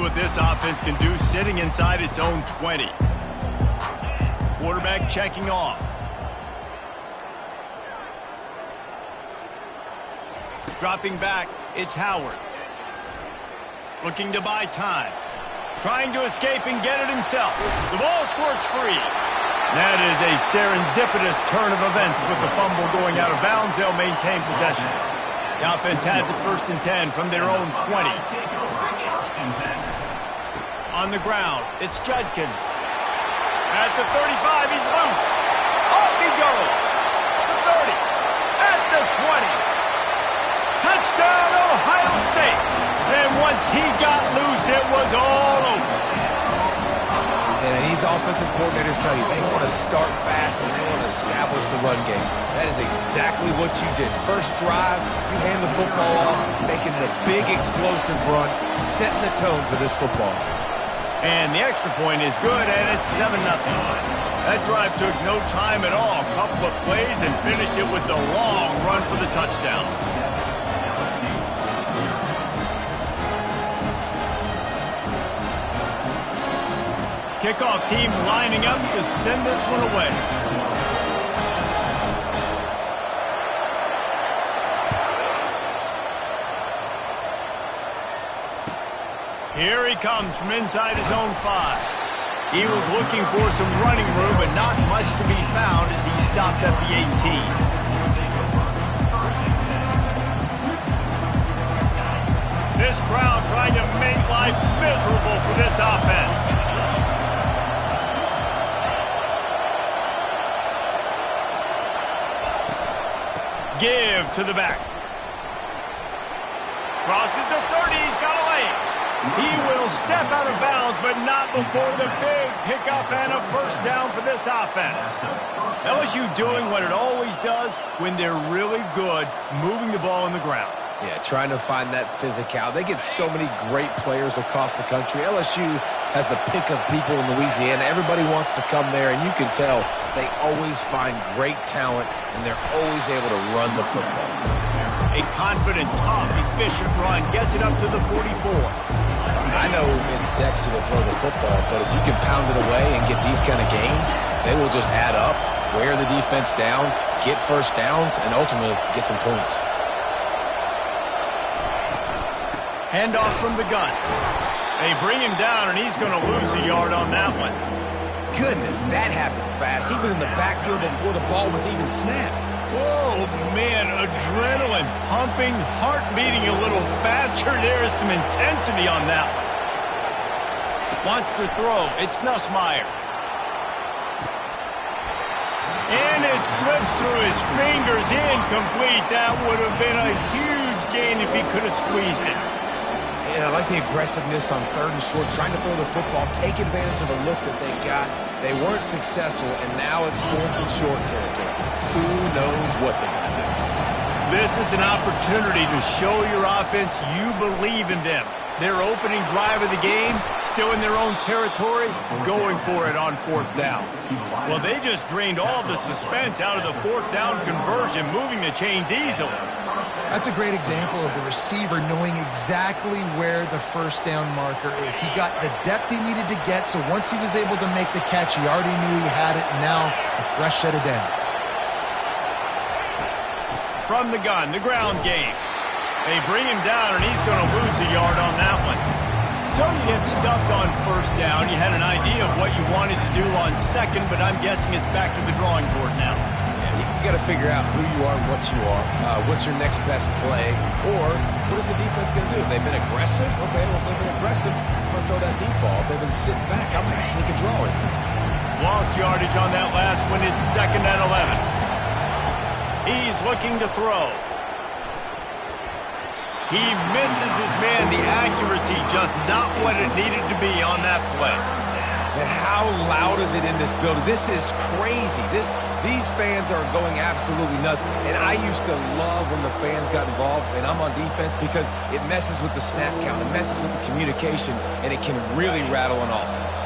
what this offense can do sitting inside its own 20. Quarterback checking off. Dropping back, it's Howard. Looking to buy time. Trying to escape and get it himself. The ball squirts free. That is a serendipitous turn of events with the fumble going out of bounds. They'll maintain possession. The offense has it 1st and 10 from their own 20. On the ground, it's Judkins. At the 35, he's loose. Off he goes. The 30. At the 20. Touchdown, Ohio State. And once he got loose, it was all over. And these offensive coordinators tell you they want to start fast and they want to establish the run game. That is exactly what you did. First drive, you hand the football off, making the big explosive run, setting the tone for this football. And the extra point is good, and it's 7-0. That drive took no time at all. A couple of plays and finished it with the long run for the touchdown. Kickoff team lining up to send this one away. Here he comes from inside his own 5. He was looking for some running room, but not much to be found as he stopped at the 18. This crowd trying to make life miserable for this offense. Give to the back. Crosses the 30. He's got a lane. He will step out of bounds, but not before the big pickup and a first down for this offense. LSU doing what it always does when they're really good, moving the ball on the ground. Yeah, trying to find that physical. They get so many great players across the country. LSU has the pick of people in Louisiana. Everybody wants to come there, and you can tell they always find great talent, and they're always able to run the football. A confident, tough, efficient run gets it up to the 44. I know it's sexy to throw the football, but if you can pound it away and get these kind of gains, they will just add up, wear the defense down, get first downs, and ultimately get some points. Handoff from the gun. They bring him down, and he's going to lose a yard on that one. Goodness, that happened fast. He was in the backfield before the ball was even snapped. Whoa, man, adrenaline pumping, heart beating a little faster. There is some intensity on that one. Wants to throw. It's Nussmeier. And it slips through his fingers, incomplete. That would have been a huge gain if he could have squeezed it. And I like the aggressiveness on 3rd and short, trying to throw the football, take advantage of the look that they got. They weren't successful, and now it's 4th and short territory. Who knows what they're going to do? This is an opportunity to show your offense you believe in them. Their opening drive of the game, still in their own territory, going for it on 4th down. Well, they just drained all of the suspense out of the 4th down conversion, moving the chains easily. That's a great example of the receiver knowing exactly where the first down marker is. He got the depth he needed to get, so once he was able to make the catch, he already knew he had it, and now a fresh set of downs. From the gun, the ground game. They bring him down, and he's going to lose a yard on that one. So you get stuffed on 1st down. You had an idea of what you wanted to do on 2nd, but I'm guessing it's back to the drawing board now. You got to figure out who you are and what you are. What's your next best play? Or what is the defense going to do? If they've been aggressive, okay, well, if they've been aggressive, I'm going to throw that deep ball. If they've been sitting back, I might sneak a draw in. Lost yardage on that last one. It's 2nd and 11. He's looking to throw. He misses his man. The accuracy just not what it needed to be on that play. And how loud is it in this building? This is crazy. These fans are going absolutely nuts. And I used to love when the fans got involved, and I'm on defense, because it messes with the snap count, it messes with the communication, and it can really rattle an offense.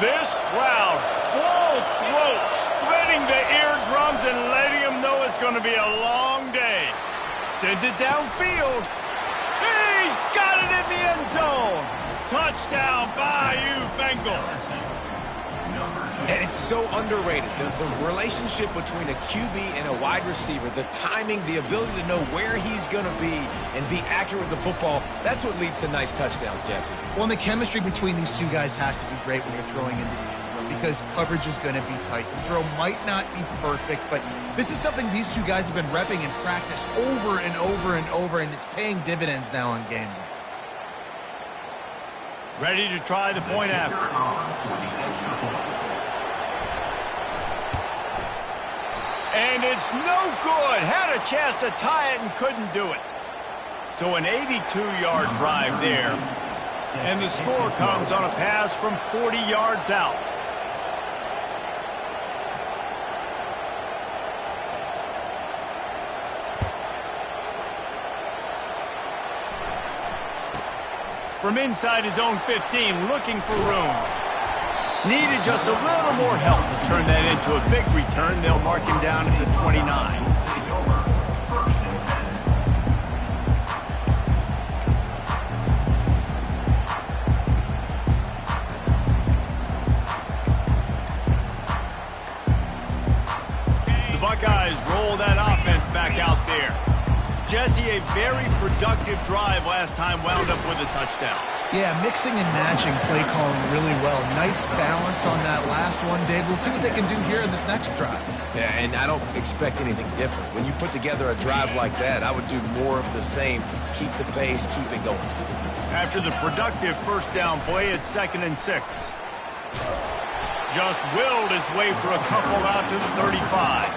This crowd, full throat, splitting the eardrums and letting them know it's going to be a long day. Sends it downfield. He's got it in the end zone. Touchdown, Bayou Bengals. And it's so underrated. The relationship between a QB and a wide receiver, the timing, the ability to know where he's going to be and be accurate with the football, that's what leads to nice touchdowns, Jesse. Well, and the chemistry between these two guys has to be great when you're throwing into the end zone because coverage is going to be tight. The throw might not be perfect, but this is something these two guys have been repping in practice over and over and over, and it's paying dividends now on game day. Ready to try the point after. And it's no good. Had a chance to tie it and couldn't do it. So an 82-yard drive there. And the score comes on a pass from 40 yards out. From inside his own 15, looking for room. Needed just a little more help to turn that into a big return. They'll mark him down at the 29. The Buckeyes roll that offense back out there. Jesse, a very productive drive last time, wound up with a touchdown. Yeah, mixing and matching play calling really well. Nice balance on that last one, Dave. Let's see what they can do here in this next drive. Yeah, and I don't expect anything different. When you put together a drive like that, I would do more of the same. Keep the pace, keep it going. After the productive first down play, it's 2nd and 6. Just willed his way for a couple out to the 35.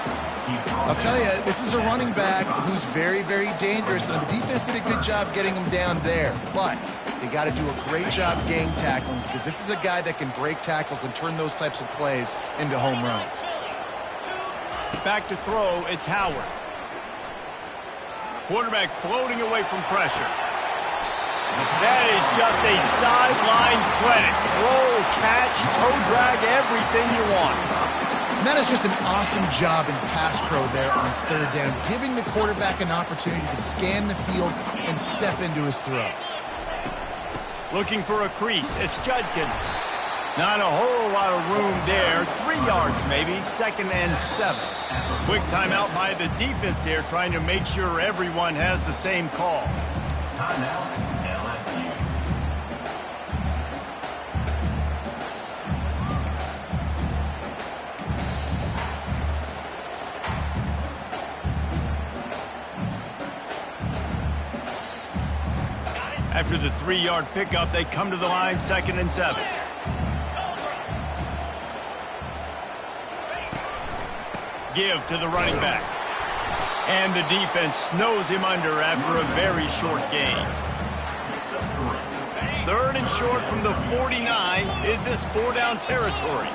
I'll tell you, this is a running back who's very, very dangerous, and the defense did a good job getting him down there. But they got to do a great job gang tackling because this is a guy that can break tackles and turn those types of plays into home runs. Back to throw, it's Howard. Quarterback floating away from pressure. That is just a sideline credit. Roll, catch, toe drag, everything you want. And that is just an awesome job in pass pro there on 3rd down, giving the quarterback an opportunity to scan the field and step into his throw. Looking for a crease, it's Judkins. Not a whole lot of room there. 3 yards maybe, 2nd and 7. Quick timeout by the defense there, trying to make sure everyone has the same call. After the 3-yard pickup, they come to the line, 2nd and 7. Give to the running back. And the defense snows him under after a very short gain. 3rd and short from the 49. Is this 4-down territory?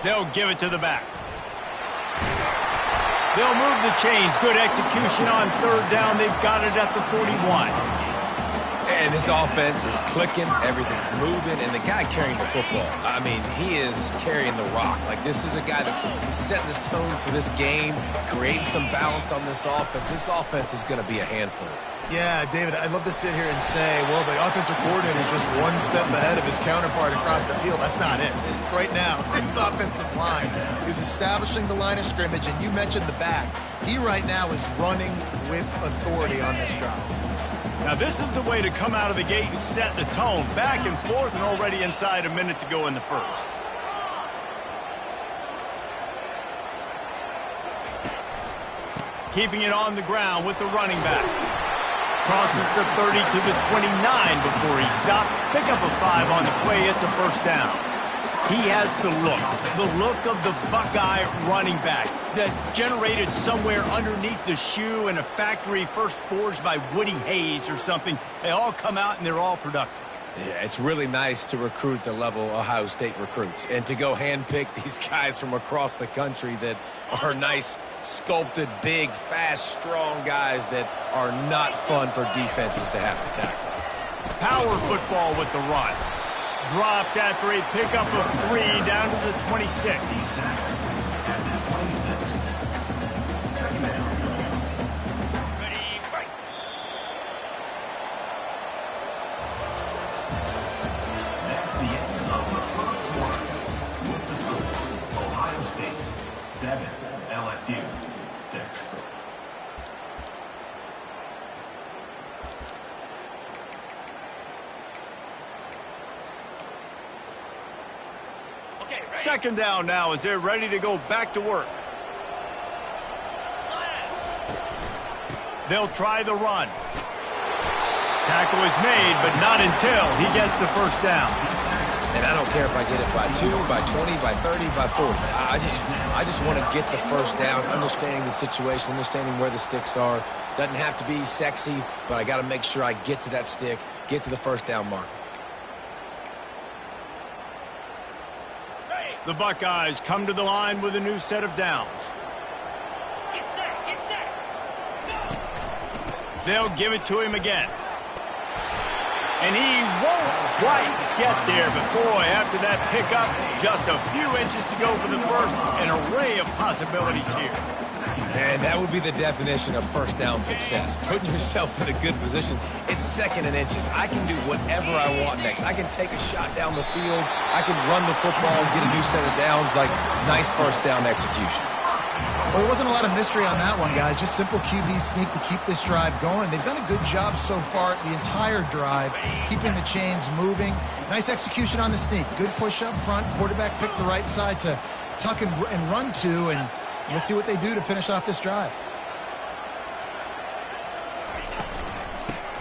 They'll give it to the back. They'll move the chains. Good execution on 3rd down. They've got it at the 41. And this offense is clicking. Everything's moving. And the guy carrying the football, I mean, he is carrying the rock. Like, this is a guy that's setting this tone for this game, creating some balance on this offense. This offense is going to be a handful. Yeah, David, I'd love to sit here and say, well, the offensive coordinator is just one step ahead of his counterpart across the field. That's not it. Right now, his offensive line is establishing the line of scrimmage, and you mentioned the back. He right now is running with authority on this drive. Now, this is the way to come out of the gate and set the tone. Back and forth and already inside a minute to go in the first. Keeping it on the ground with the running back. Crosses the 30 to the 29 before he stopped. Pick up a 5 on the play. It's a first down. He has the look of the Buckeye running back that generated somewhere underneath the shoe in a factory first forged by Woody Hayes or something. They all come out and they're all productive. Yeah, it's really nice to recruit the level Ohio State recruits and to go handpick these guys from across the country that are nice, sculpted, big, fast, strong guys that are not fun for defenses to have to tackle. Power football with the run. Dropped after a pickup of 3 down to the 26. Second down now as they're ready to go back to work. They'll try the run. Tackle is made, but not until he gets the first down. And I don't care if I get it by 2, by 20, by 30, by 40. I just want to get the first down, understanding the situation, understanding where the sticks are. Doesn't have to be sexy, but I got to make sure I get to that stick, get to the first down mark. The Buckeyes come to the line with a new set of downs. Get set. Go. They'll give it to him again. And he won't quite get there, but boy, after that pickup, just a few inches to go for the first. An array of possibilities here. And that would be the definition of first down success. Putting yourself in a good position. It's second and inches. I can do whatever I want next. I can take a shot down the field. I can run the football, get a new set of downs. Like, nice first down execution. Well, there wasn't a lot of mystery on that one, guys. Just simple QB sneak to keep this drive going. They've done a good job so far the entire drive, keeping the chains moving. Nice execution on the sneak. Good push up front. Quarterback picked the right side to tuck and run to, and we'll see what they do to finish off this drive.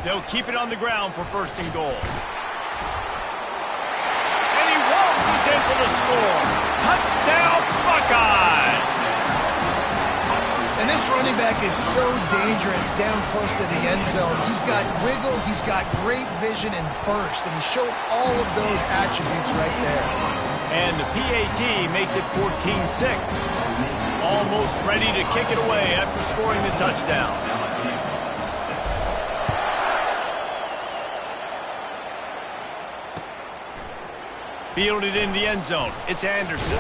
They'll keep it on the ground for first and goal. And he waltzes in for the score. Touchdown, Buckeyes! And this running back is so dangerous down close to the end zone. He's got wiggle, he's got great vision and burst, and he showed all of those attributes right there. And the PAT makes it 14-6. Almost ready to kick it away after scoring the touchdown. Fielded in the end zone. It's Anderson.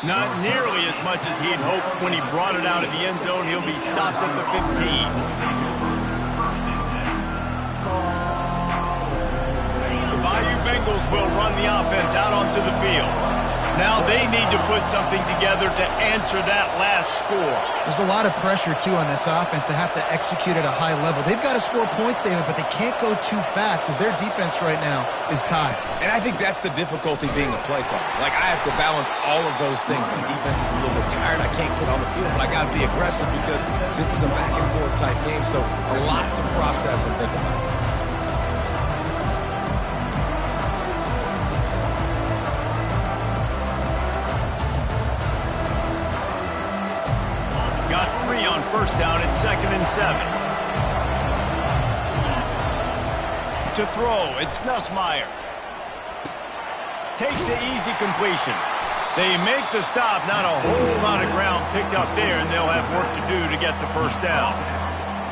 Not nearly as much as he'd hoped when he brought it out of the end zone. He'll be stopped at the 15. The Bayou Bengals will run the offense out onto the field. Now they need to put something together to answer that last score. There's a lot of pressure, too, on this offense to have to execute at a high level. They've got to score points, David, but they can't go too fast because their defense right now is tied. And I think that's the difficulty being a play caller. Like, I have to balance all of those things. My defense is a little bit tired. I can't get on the field, but I got to be aggressive because this is a back-and-forth type game, so a lot to process and think about. On first down at 2nd and 7. To throw, it's Nussmeier. Takes the easy completion. They make the stop, not a whole lot of ground picked up there, and they'll have work to do to get the first down.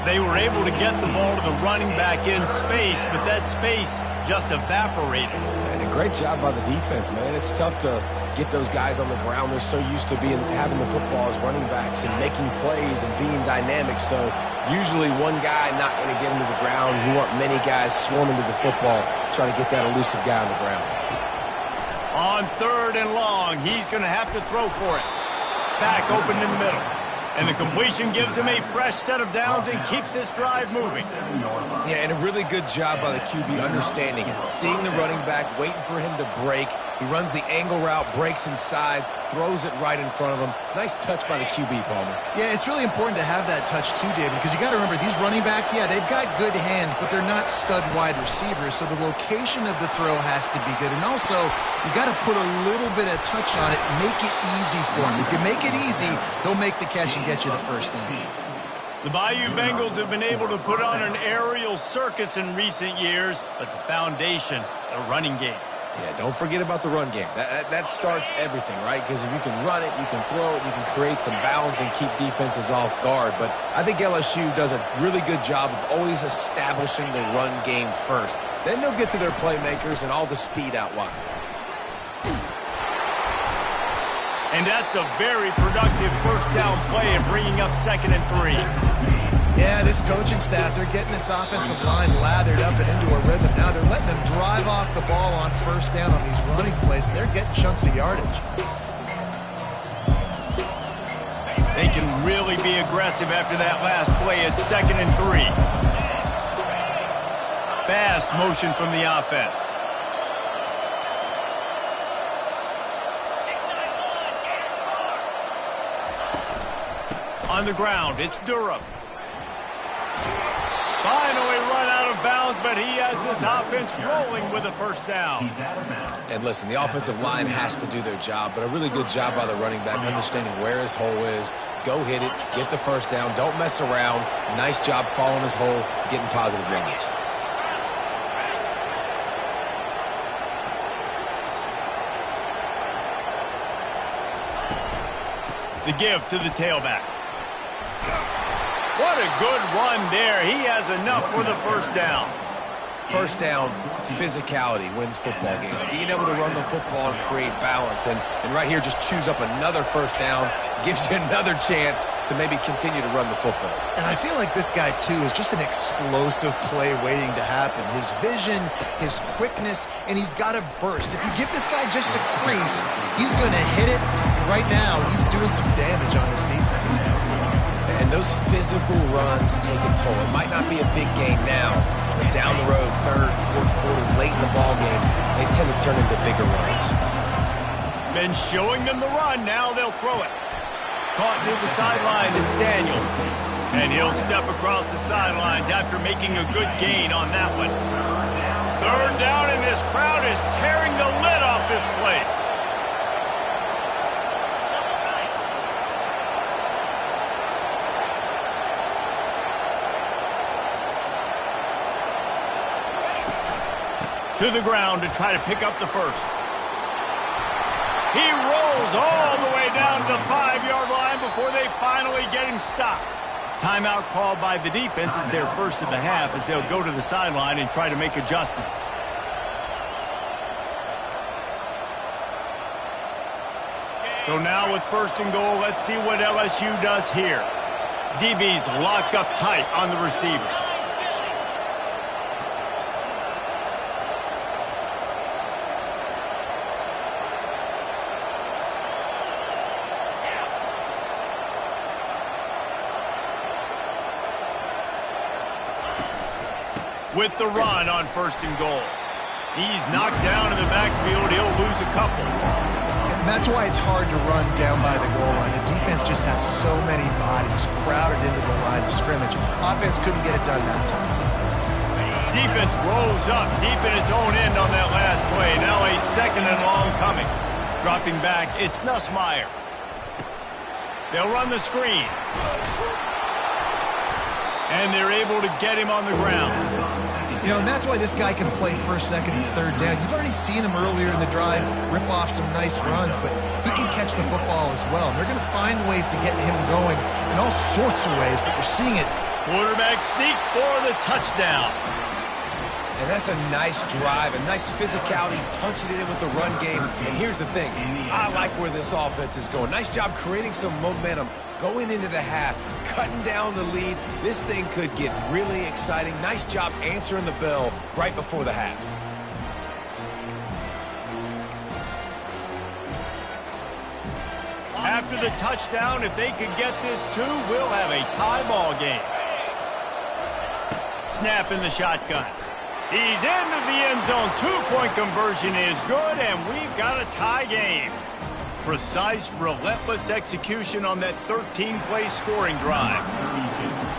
They were able to get the ball to the running back in space, but that space just evaporated. And a great job by the defense, man. It's tough to get those guys on the ground. They're so used to having the football as running backs and making plays and being dynamic. So usually one guy not going to get into the ground. You want many guys swarming to the football, trying to get that elusive guy on the ground. On 3rd and long, he's going to have to throw for it. Back open in the middle. And the completion gives him a fresh set of downs and keeps this drive moving. Yeah, and a really good job by the QB understanding it. Seeing the running back, waiting for him to break. He runs the angle route, breaks inside, throws it right in front of him. Nice touch by the QB, Palmer. Yeah, it's really important to have that touch too, David, because you got to remember, these running backs, yeah, they've got good hands, but they're not stud wide receivers, so the location of the throw has to be good. And also, you got to put a little bit of touch on it, make it easy for them. If you make it easy, they'll make the catch and get you the first down. The Bayou Bengals have been able to put on an aerial circus in recent years, but the foundation, the running game. Yeah, don't forget about the run game. That starts everything, right? Because if you can run it, you can throw it, you can create some balance and keep defenses off guard. But I think LSU does a really good job of always establishing the run game first. Then they'll get to their playmakers and all the speed out wide. And that's a very productive first down play and bringing up 2nd and 3. Yeah, this coaching staff, they're getting this offensive line lathered up and into a rhythm. Now they're letting them drive off the ball on first down on these running plays, and they're getting chunks of yardage. They can really be aggressive after that last play. It's 2nd and 3. Fast motion from the offense. On the ground, it's Durham. Finally run out of bounds, but he has this offense rolling with a first down. And listen, the offensive line has to do their job, but a really good job by the running back, understanding where his hole is. Go hit it, get the first down, don't mess around. Nice job following his hole, getting positive yards. The give to the tailback. What a good run there. He has enough for the first down. First down, physicality wins football games. Being able to run the football and create balance. And right here, just choose up another first down. Gives you another chance to maybe continue to run the football. And I feel like this guy, too, is just an explosive play waiting to happen. His vision, his quickness, and he's got a burst. If you give this guy just a crease, he's going to hit it. And right now, he's doing some damage on this defense. And those physical runs take a toll. It might not be a big gain now, but down the road, 3rd, 4th quarter, late in the ball games, they tend to turn into bigger runs. Been showing them the run. Now they'll throw it. Caught near the sideline, it's Daniels. And he'll step across the sidelines after making a good gain on that one. 3rd down, and this crowd is tearing the lid off this place. To the ground to try to pick up the first. He rolls all the way down to the 5-yard line before they finally get him stopped. Timeout called by the defense is their first of the half as they'll go to the sideline and try to make adjustments. So now with 1st and goal, let's see what LSU does here. DB's locked up tight on the receivers. With the run on 1st and goal. He's knocked down in the backfield. He'll lose a couple. And that's why it's hard to run down by the goal line. The defense just has so many bodies crowded into the line of scrimmage. Offense couldn't get it done that time. Defense rolls up deep in its own end on that last play. Now a 2nd and long coming. Dropping back, it's Nussmeier. They'll run the screen. And they're able to get him on the ground. You know, and that's why this guy can play 1st, 2nd, and 3rd down. You've already seen him earlier in the drive rip off some nice runs, but he can catch the football as well. And they're going to find ways to get him going in all sorts of ways, but you're seeing it. Quarterback sneak for the touchdown. And that's a nice drive, a nice physicality, punching it in with the run game. And here's the thing. I like where this offense is going. Nice job creating some momentum, going into the half, cutting down the lead. This thing could get really exciting. Nice job answering the bell right before the half. After the touchdown, if they could get this too, we'll have a tie ball game. Snap in the shotgun. He's into the end zone. 2-point conversion is good, and we've got a tie game. Precise, relentless execution on that 13-play scoring drive.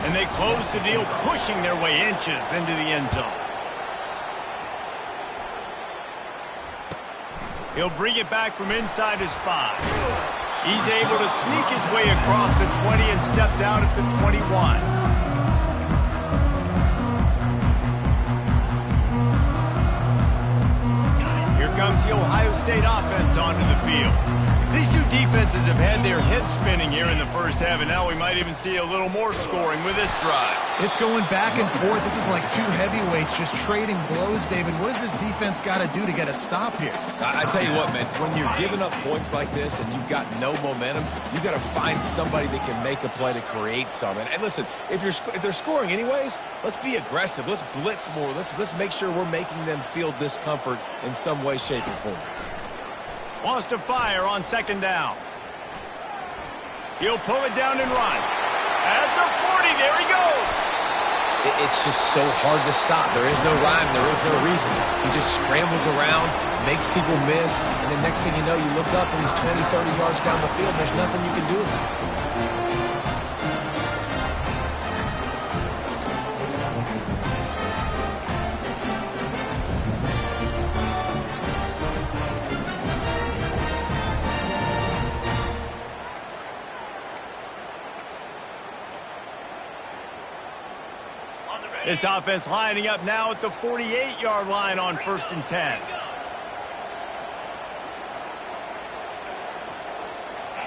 And they close the deal, pushing their way inches into the end zone. He'll bring it back from inside his 5. He's able to sneak his way across the 20 and steps out at the 21. Comes the Ohio State offense onto the field. These two defenses have had their heads spinning here in the first half, and now we might even see a little more scoring with this drive. It's going back and forth. This is like two heavyweights just trading blows, David. What does this defense got to do to get a stop here? I tell you what, man, when you're giving up points like this and you've got no momentum, you've got to find somebody that can make a play to create something. And listen, if they're scoring anyways, let's be aggressive. Let's blitz more. Let's make sure we're making them feel discomfort in some way, shape, or form. Wants to fire on second down. He'll pull it down and run. At the 40, there he goes. It's just so hard to stop. There is no rhyme. There is no reason. He just scrambles around, makes people miss, and then next thing you know, you look up and he's 20, 30 yards down the field, and there's nothing you can do about it. This offense lining up now at the 48-yard line on 1st and 10.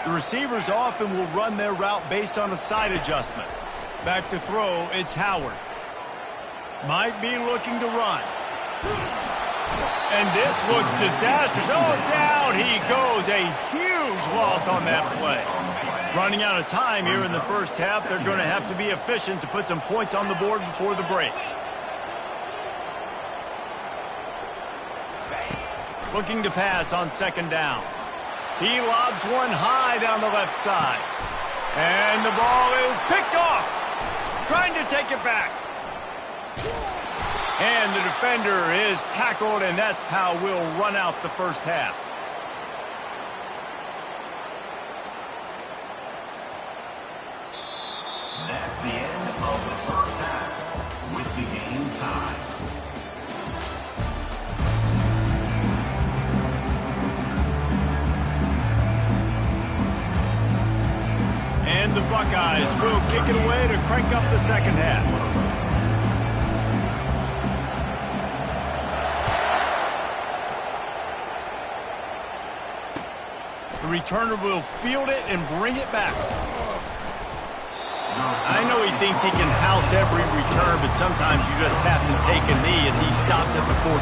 The receivers often will run their route based on a side adjustment. Back to throw, it's Howard. Might be looking to run. And this looks disastrous. Oh, down he goes. A huge loss on that play. Running out of time here in the first half. They're going to have to be efficient to put some points on the board before the break. Looking to pass on second down. He lobs one high down the left side. And the ball is picked off. Trying to take it back. And the defender is tackled, and that's how we'll run out the first half. That's the end of the first half, with the game tied. And the Buckeyes will kick it away to crank up the second half. The returner will field it and bring it back. I know he thinks he can house every return, but sometimes you just have to take a knee as he stopped at the 14.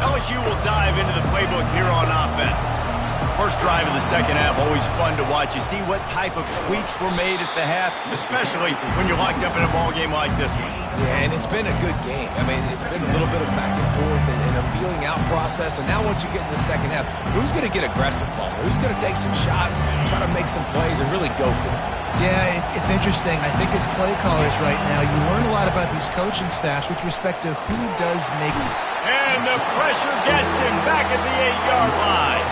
LSU will dive into the playbook here on offense. First drive of the second half, always fun to watch. You see what type of tweaks were made at the half, especially when you're locked up in a ball game like this one. Yeah, and it's been a good game. I mean, it's been a little bit of back and forth and a feeling out process. And now once you get in the second half, who's going to get aggressive, Paul? Who's going to take some shots, try to make some plays, and really go for it? Yeah, it's interesting. I think as play callers right now, you learn a lot about these coaching staffs with respect to who does make it. And the pressure gets him back at the 8-yard line.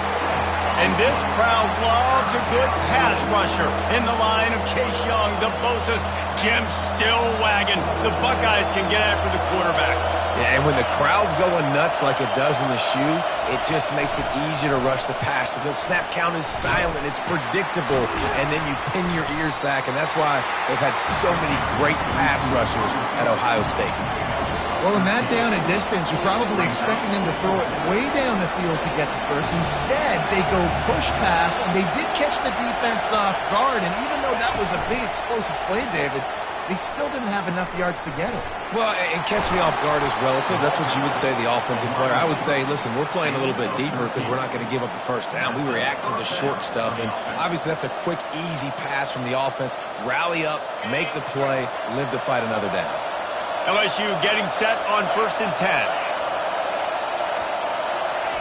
And this crowd loves a good pass rusher in the line of Chase Young, the Bosa's. Jim's still wagging. The Buckeyes can get after the quarterback. Yeah, and when the crowd's going nuts like it does in the shoe, it just makes it easier to rush the pass. So the snap count is silent. It's predictable. And then you pin your ears back. And that's why they've had so many great pass rushers at Ohio State. Well, in that down and distance, you're probably expecting them to throw it way down the field to get the first. Instead, they go push pass, and they did catch the defense off guard. And even though that was a big explosive play, David, they still didn't have enough yards to get it. Well, and catch me off guard is relative. That's what you would say, the offensive player. I would say, listen, we're playing a little bit deeper because we're not going to give up the first down. We react to the short stuff, and obviously that's a quick, easy pass from the offense. Rally up, make the play, live to fight another down. LSU getting set on 1st and 10.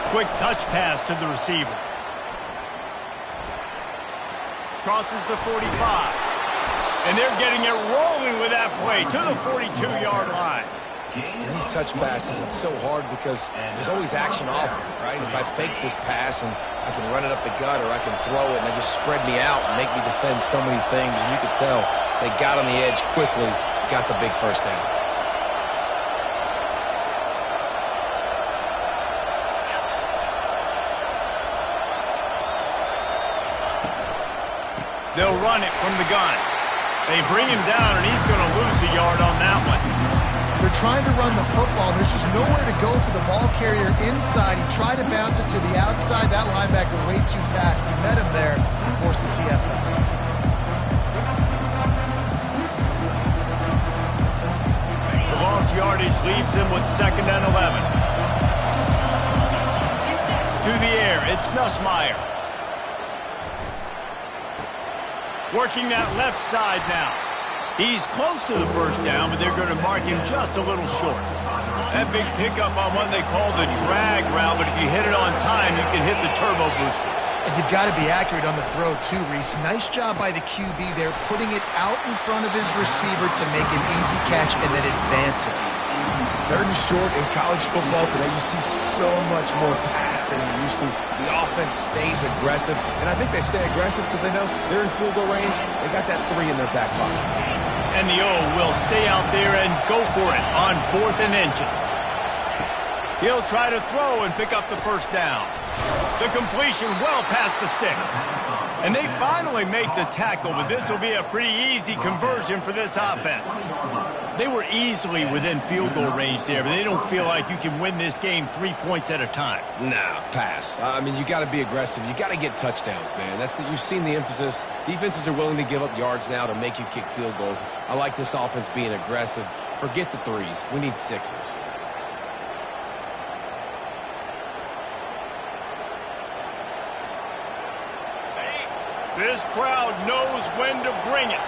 Quick touch pass to the receiver. Crosses the 45. And they're getting it rolling with that play to the 42-yard line. And these touch passes, it's so hard because there's always action off of it, right? If I fake this pass and I can run it up the gut or I can throw it and they just spread me out and make me defend so many things, and you could tell they got on the edge quickly, got the big first down. They'll run it from the gun. They bring him down, and he's going to lose a yard on that one. They're trying to run the football. There's just nowhere to go for the ball carrier inside. He tried to bounce it to the outside. That linebacker way too fast. He met him there and forced the TFL. The lost yardage leaves them with 2nd and 11. To the air, it's Nussmeier. Working that left side now. He's close to the first down, but they're going to mark him just a little short. That big pickup on what they call the drag route, but if you hit it on time, you can hit the turbo boosters. And you've got to be accurate on the throw, too, Reese. Nice job by the QB there, putting it out in front of his receiver to make an easy catch and then advance it. 3rd and short in college football today, you see so much more pass than you used to. The offense stays aggressive, and I think they stay aggressive because they know they're in field goal range. They got that 3 in their back pocket. And the O will stay out there and go for it on 4th and inches. He'll try to throw and pick up the first down. The completion well past the sticks. And they finally make the tackle, but this will be a pretty easy conversion for this offense. They were easily within field goal range there, but they don't feel like you can win this game 3 points at a time. Nah, pass. I mean, you got to be aggressive. You got to get touchdowns, man. You've seen the emphasis. Defenses are willing to give up yards now to make you kick field goals. I like this offense being aggressive. Forget the 3s. We need 6s. This crowd knows when to bring it.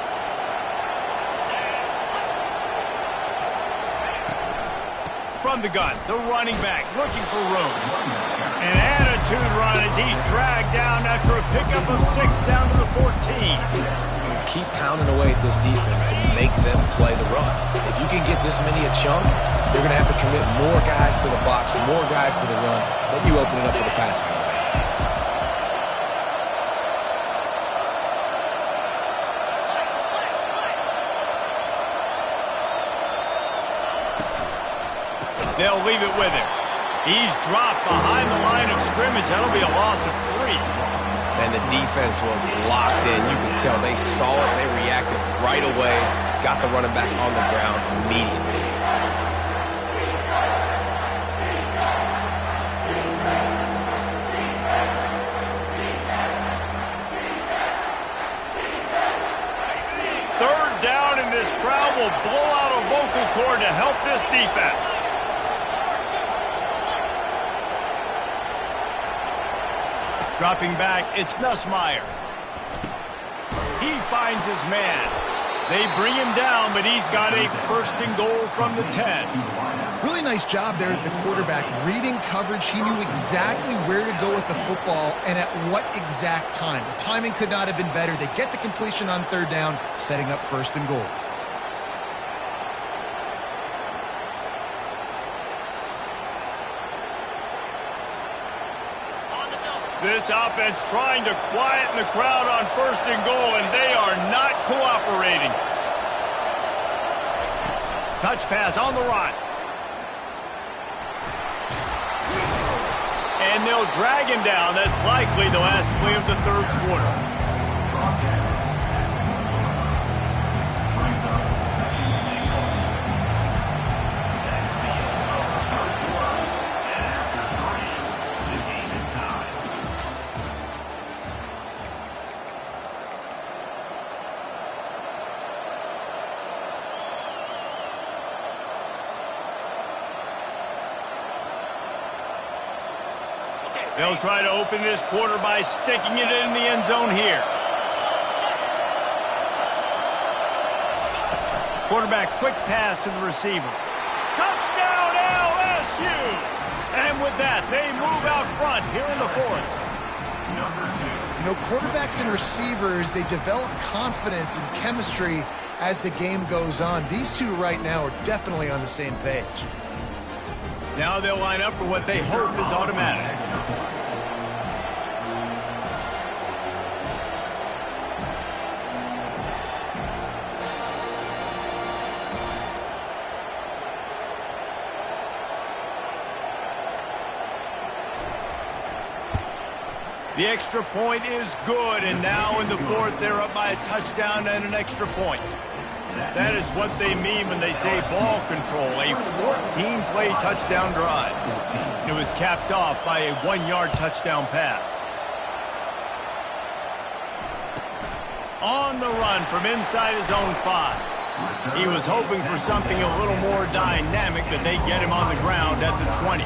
From the gun, the running back looking for room. An attitude run as he's dragged down after a pickup of 6 down to the 14. Keep pounding away at this defense and make them play the run. If you can get this many a chunk, they're going to have to commit more guys to the box, more guys to the run. Then you open it up for the passing game. They'll leave it with him. He's dropped behind the line of scrimmage. That'll be a loss of 3. And the defense was locked in. You can tell they saw it. They reacted right away. Got the running back on the ground immediately. Third down, and this crowd will blow out a vocal cord to help this defense. Dropping back, it's Nussmeier. He finds his man. They bring him down, but he's got a 1st and goal from the 10. Really nice job there at the quarterback. Reading coverage, he knew exactly where to go with the football and at what exact time. The timing could not have been better. They get the completion on 3rd down, setting up 1st and goal. This offense trying to quieten the crowd on 1st and goal, and they are not cooperating. Touch pass on the run. And they'll drag him down. That's likely the last play of the 3rd quarter. They'll try to open this quarter by sticking it in the end zone here. Quarterback, quick pass to the receiver. Touchdown LSU! And with that, they move out front here in the 4th. You know, quarterbacks and receivers, they develop confidence and chemistry as the game goes on. These two right now are definitely on the same page. Now they'll line up for what they hope is automatic. The extra point is good, and now in the fourth, they're up by a touchdown and an extra point. That is what they mean when they say ball control, a 14-play touchdown drive. It was capped off by a 1-yard touchdown pass. On the run from inside his own 5. He was hoping for something a little more dynamic, but they get him on the ground at the 20.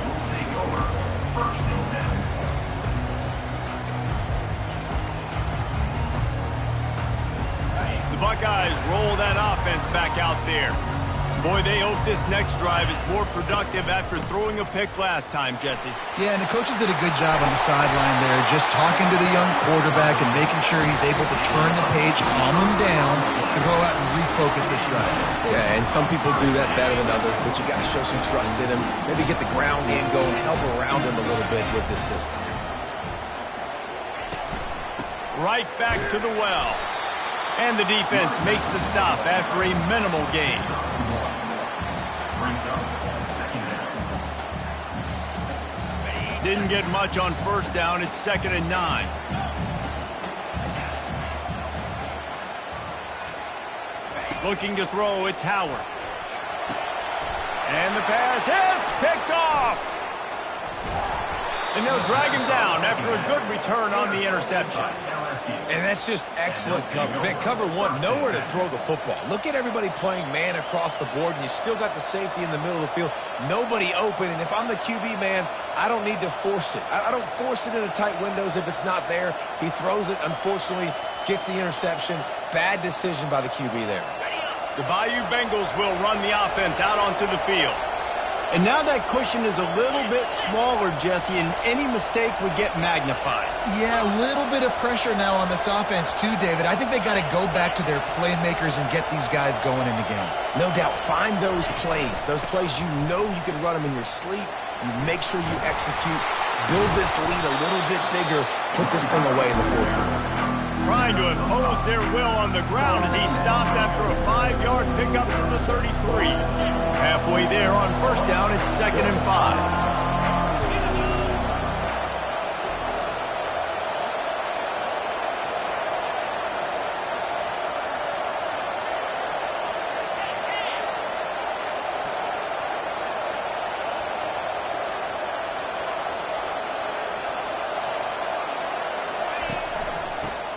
The Buckeyes roll that offense back out there. Boy, they hope this next drive is more productive after throwing a pick last time, Jesse. Yeah, and the coaches did a good job on the sideline there, just talking to the young quarterback and making sure he's able to turn the page, calm him down, to go out and refocus this drive. Yeah, and some people do that better than others, but you got to show some trust in him, maybe get the ground game going, help around him a little bit with this system. Right back to the well. And the defense makes the stop after a minimal gain. Didn't get much on first down. It's 2nd and 9. Looking to throw, it's Howard. And the pass hits, picked off. And they'll drag him down after a good return on the interception. And that's just excellent coverage. Man, cover one, nowhere to throw the football. Look at everybody playing man across the board, and you still got the safety in the middle of the field. Nobody open, and if I'm the QB, man, I don't need to force it. I don't force it into tight windows if it's not there. He throws it, unfortunately, gets the interception. Bad decision by the QB there. The Bayou Bengals will run the offense out onto the field. And now that cushion is a little bit smaller, Jesse, and any mistake would get magnified. Yeah, a little bit of pressure now on this offense too, David. I think they got to go back to their playmakers and get these guys going in the game. No doubt. Find those plays you know you can run them in your sleep. You make sure you execute. Build this lead a little bit bigger. Put this thing away in the fourth quarter. Trying to impose their will on the ground as he stopped after a 5-yard pickup to the 33. Halfway there on first down, it's 2nd and 5.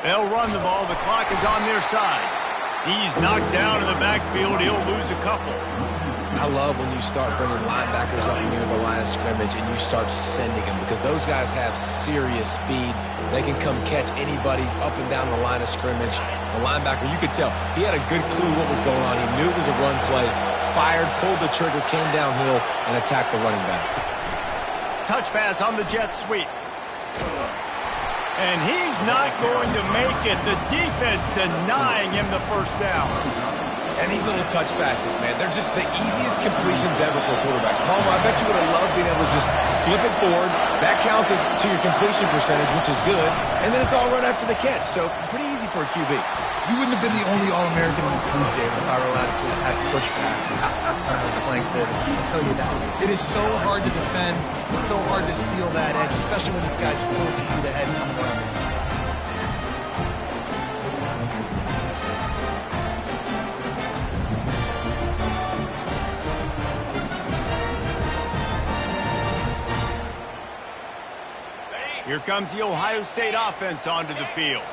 They'll run the ball. The clock is on their side. He's knocked down in the backfield. He'll lose a couple. I love when you start bringing linebackers up near the line of scrimmage and you start sending them because those guys have serious speed. They can come catch anybody up and down the line of scrimmage. The linebacker, you could tell, he had a good clue what was going on. He knew it was a run play, fired, pulled the trigger, came downhill, and attacked the running back. Touch pass on the jet sweep. And he's not going to make it. The defense denying him the first down. And these little touch passes, man, they're just the easiest completions ever for quarterbacks. Palmer, I bet you would have loved being able to just flip it forward. That counts as to your completion percentage, which is good. And then it's all run after the catch. So pretty easy for a QB. You wouldn't have been the only All-American in this booth, David, if I were allowed to have push passes when I was playing quarterback. I'll tell you that. It is so hard to defend. It's so hard to seal that edge, especially when this guy's full speed ahead coming around the inside. Here comes the Ohio State offense onto the field.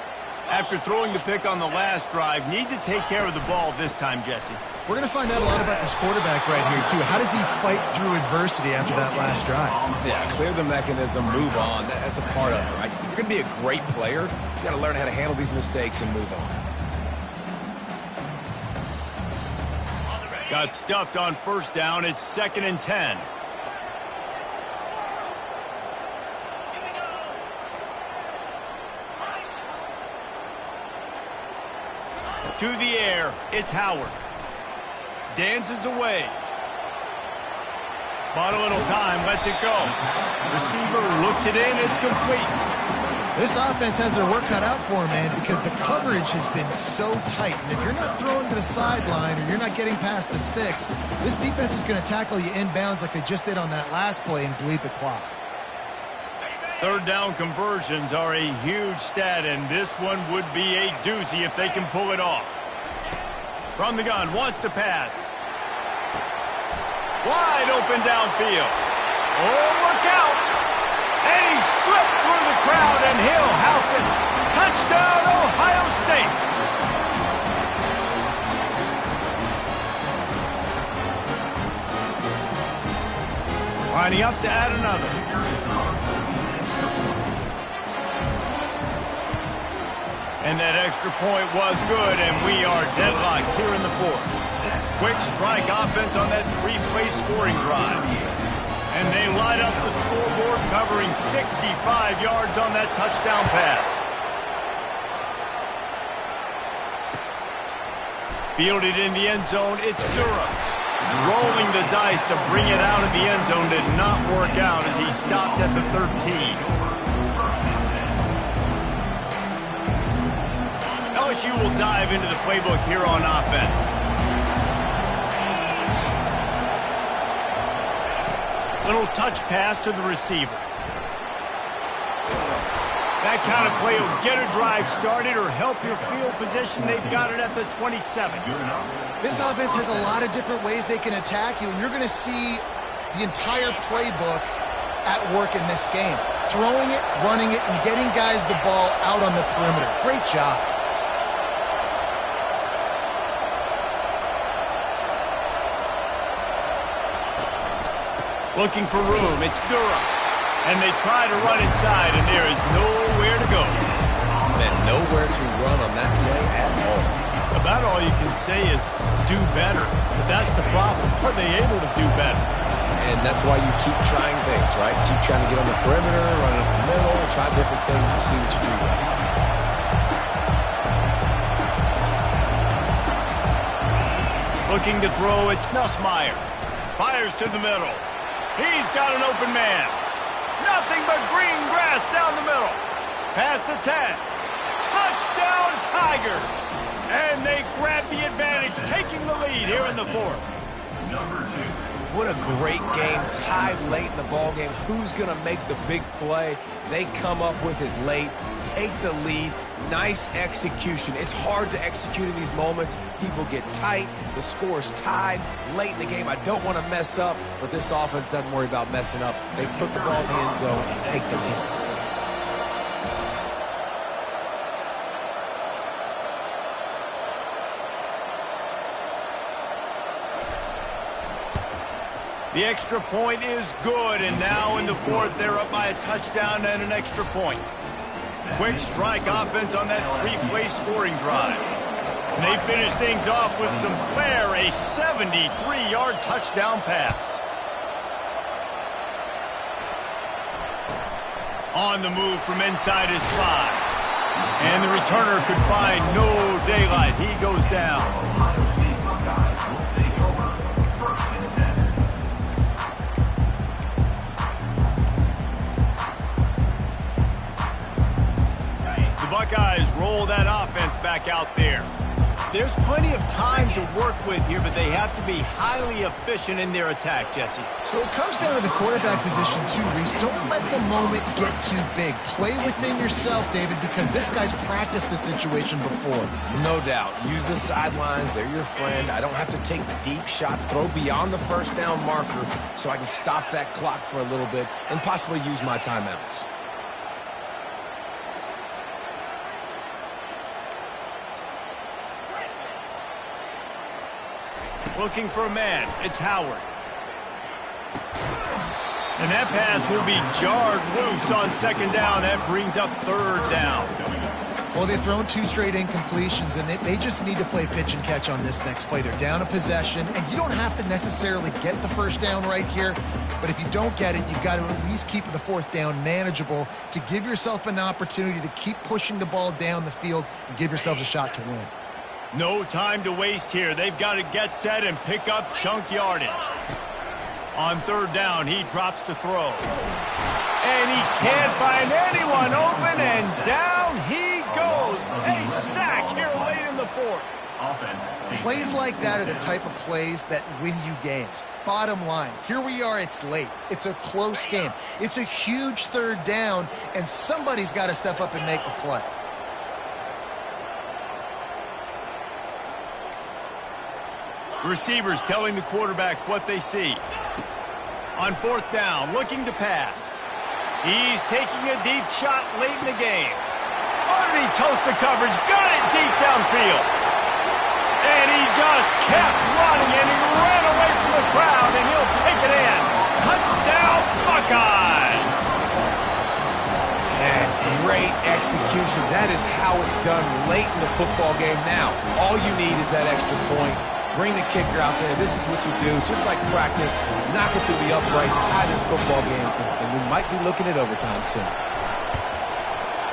After throwing the pick on the last drive, need to take care of the ball this time, Jesse. We're going to find out a lot about this quarterback right here, too. How does he fight through adversity after that last drive? Yeah, clear the mechanism, move on. That's a part of it, right? If you're going to be a great player, you got to learn how to handle these mistakes and move on. Got stuffed on first down. It's 2nd and 10. To the air, it's Howard. Dances away. Bought a little time, lets it go. Receiver looks it in, it's complete. This offense has their work cut out for them, man, because the coverage has been so tight. And if you're not throwing to the sideline or you're not getting past the sticks, this defense is going to tackle you inbounds like they just did on that last play and bleed the clock. Third down conversions are a huge stat, and this one would be a doozy if they can pull it off. From the gun, wants to pass. Wide open downfield. Oh, look out! And he slipped through the crowd, and he'll house it. Touchdown, Ohio State! Lining up to add another. And that extra point was good, and we are deadlocked here in the fourth. Quick strike offense on that three-play scoring drive. And they light up the scoreboard, covering 65 yards on that touchdown pass. Fielded in the end zone, it's Durham. Rolling the dice to bring it out of the end zone did not work out as he stopped at the 13. LSU will dive into the playbook here on offense. Little touch pass to the receiver. That kind of play will get a drive started or help your field position. They've got it at the 27. This offense has a lot of different ways they can attack you, and you're going to see the entire playbook at work in this game. Throwing it, running it, and getting guys the ball out on the perimeter. Great job. Looking for room, it's Durham. And they try to run inside, and there is nowhere to go. And nowhere to run on that play at all. About all you can say is do better. But that's the problem. Are they able to do better? And that's why you keep trying things, right? Keep trying to get on the perimeter, run up the middle, try different things to see what you do well. Looking to throw, it's Nussmeier. Fires to the middle. He's got an open man. Nothing but green grass down the middle. Past the 10. Touchdown Tigers. And they grab the advantage, taking the lead here in the fourth. What a great game, tied late in the ball game. Who's going to make the big play? They come up with it late, take the lead. Nice execution. It's hard to execute in these moments. People get tight. The score's tied late in the game. I don't want to mess up, but this offense doesn't worry about messing up. They put the ball in the end zone and take the lead. The extra point is good, and now in the fourth, they're up by a touchdown and an extra point. Quick strike offense on that three-play scoring drive. And they finish things off with some flair, a 73-yard touchdown pass. On the move from inside his 5. And the returner could find no daylight. He goes down. Buckeyes roll that offense back out there. There's plenty of time to work with here, but they have to be highly efficient in their attack, Jesse. So it comes down to the quarterback position too, Reese. Don't let the moment get too big. Play within yourself, David, because this guy's practiced the situation before. No doubt. Use the sidelines. They're your friend. I don't have to take deep shots, throw beyond the first down marker so I can stop that clock for a little bit and possibly use my timeouts. Looking for a man. It's Howard. And that pass will be jarred loose on second down. That brings up third down. Well, they've thrown 2 straight incompletions, and they just need to play pitch and catch on this next play. They're down a possession, and you don't have to necessarily get the first down right here, but if you don't get it, you've got to at least keep the fourth down manageable to give yourself an opportunity to keep pushing the ball down the field and give yourselves a shot to win. No time to waste here. They've got to get set and pick up chunk yardage. On third down, he drops to throw. And he can't find anyone open, and down he goes. A sack here late in the fourth. offense. Plays like that are the type of plays that win you games. Bottom line, here we are, it's late. It's a close game. It's a huge third down, and somebody's got to step up and make a play. Receivers telling the quarterback what they see. On fourth down, looking to pass. He's taking a deep shot late in the game. Oh, did he toast the coverage? Got it deep downfield. And he just kept running, and he ran away from the crowd, and he'll take it in. Touchdown, Buckeyes! And great execution. That is how it's done late in the football game now. All you need is that extra point. Bring the kicker out there. This is what you do. Just like practice, knock it through the uprights, tie this football game, and we might be looking at overtime soon.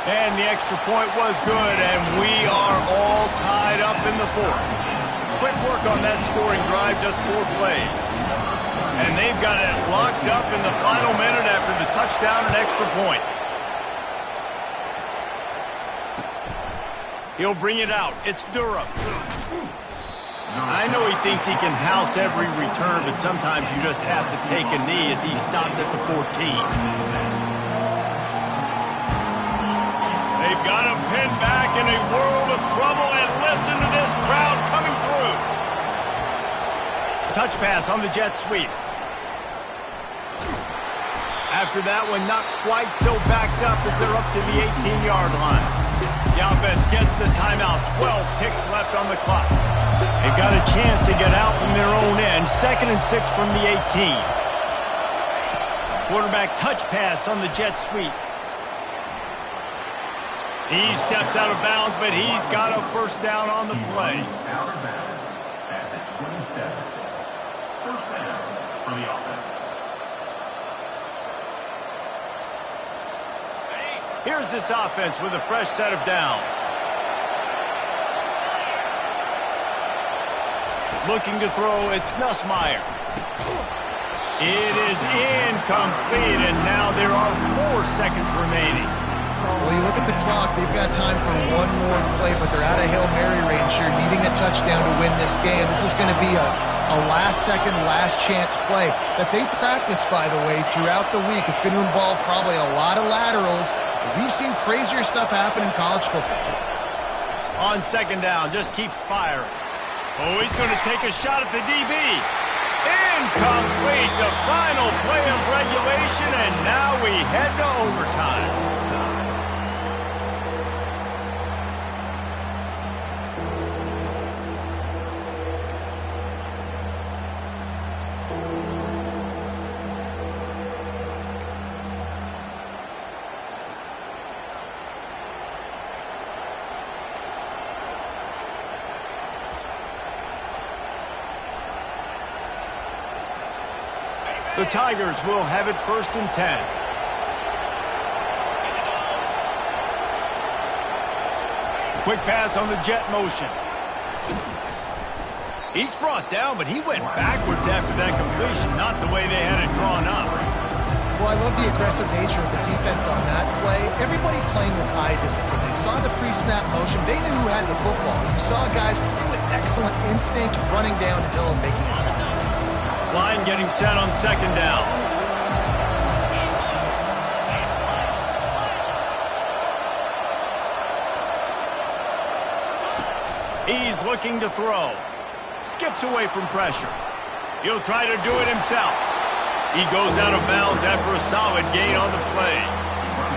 And the extra point was good, and we are all tied up in the fourth. Quick work on that scoring drive, just 4 plays. And they've got it locked up in the final minute after the touchdown and extra point. He'll bring it out. It's Durham. I know he thinks he can house every return, but sometimes you just have to take a knee as he stopped at the 14. They've got him pinned back in a world of trouble, and listen to this crowd coming through. Touch pass on the jet sweep. After that one, not quite so backed up as they're up to the 18-yard line. The offense gets the timeout. 12 ticks left on the clock. They've got a chance to get out from their own end. 2nd and 6 from the 18. Quarterback touch pass on the jet sweep. He steps out of bounds, but he's got a first down on the play. Out of bounds at the 27. First down for the offense. Here's this offense with a fresh set of downs. Looking to throw, it's Nussmeier. It is incomplete, and now there are 4 seconds remaining. Well, you look at the clock, they've got time for one more play, but they're out of Hail Mary range here, needing a touchdown to win this game. This is going to be a last-second, last-chance play that they practice, by the way, throughout the week. It's going to involve probably a lot of laterals. We've seen crazier stuff happen in college football. On second down, just keeps firing. Oh, he's going to take a shot at the DB. Incomplete, the final play of regulation, and now we head to overtime. The Tigers will have it 1st and 10. Quick pass on the jet motion. He's brought down, but he went backwards after that completion, not the way they had it drawn up. Well, I love the aggressive nature of the defense on that play. Everybody playing with eye discipline. They saw the pre-snap motion. They knew who had the football. You saw guys play with excellent instinct, running downhill and making a tackle. Line getting set on second down. He's looking to throw. Skips away from pressure. He'll try to do it himself. He goes out of bounds after a solid gain on the play.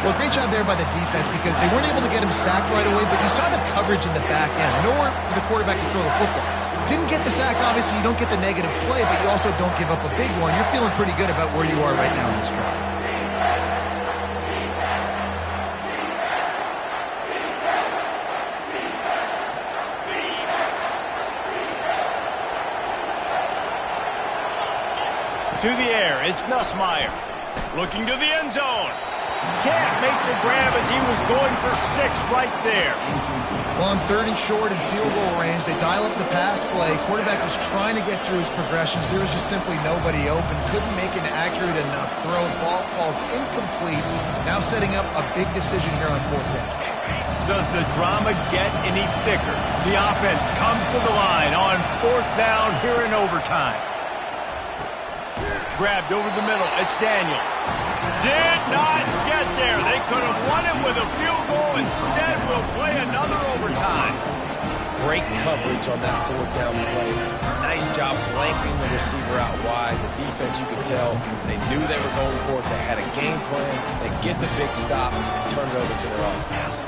Well, great job there by the defense because they weren't able to get him sacked right away, but you saw the coverage in the back end. Nowhere for the quarterback to throw the football. Didn't get the sack, obviously. You don't get the negative play, but you also don't give up a big one. You're feeling pretty good about where you are right now in this drive. To the air, it's Nussmeier. Looking to the end zone. Can't make the grab as he was going for 6 right there. Well, on 3rd and short in field goal range, they dial up the pass play. Quarterback was trying to get through his progressions. There was just simply nobody open. Couldn't make an accurate enough throw. Ball falls incomplete. Now setting up a big decision here on 4th down. Does the drama get any thicker? The offense comes to the line on 4th down here in overtime. Grabbed over the middle. It's Daniels. Did not get there. They could have won it with a field goal. Instead, we'll play another overtime. Great coverage on that 4th down play. Nice job blanking the receiver out wide. The defense, you could tell, they knew they were going for it. They had a game plan. They get the big stop and turn it over to their offense.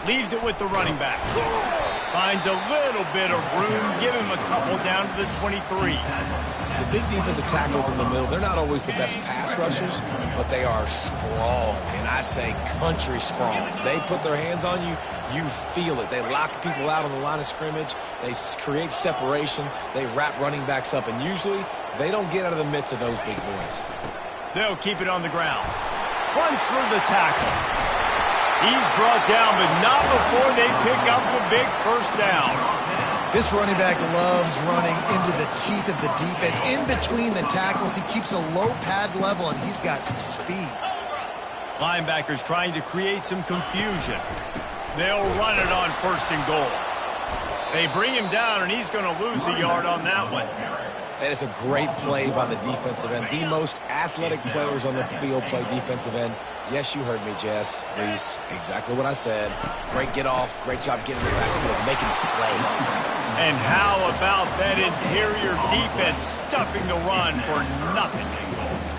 Leaves it with the running back. Finds a little bit of room. Give him a couple down to the 23. The big defensive tackles in the middle, they're not always the best pass rushers, but they are strong, and I say country strong. They put their hands on you, you feel it. They lock people out on the line of scrimmage. They create separation. They wrap running backs up, and usually they don't get out of the midst of those big boys. They'll keep it on the ground. Runs through the tackle. He's brought down, but not before they pick up the big first down. This running back loves running into the teeth of the defense. In between the tackles, he keeps a low pad level, and he's got some speed. Linebackers trying to create some confusion. They'll run it on 1st and goal. They bring him down, and he's going to lose a yard on that one. That is a great play by the defensive end. The most athletic players on the field play defensive end. Yes, you heard me, Jess, Reese. Exactly what I said. Great get off. Great job getting the backfield, making the play. And how about that interior defense stuffing the run for nothing?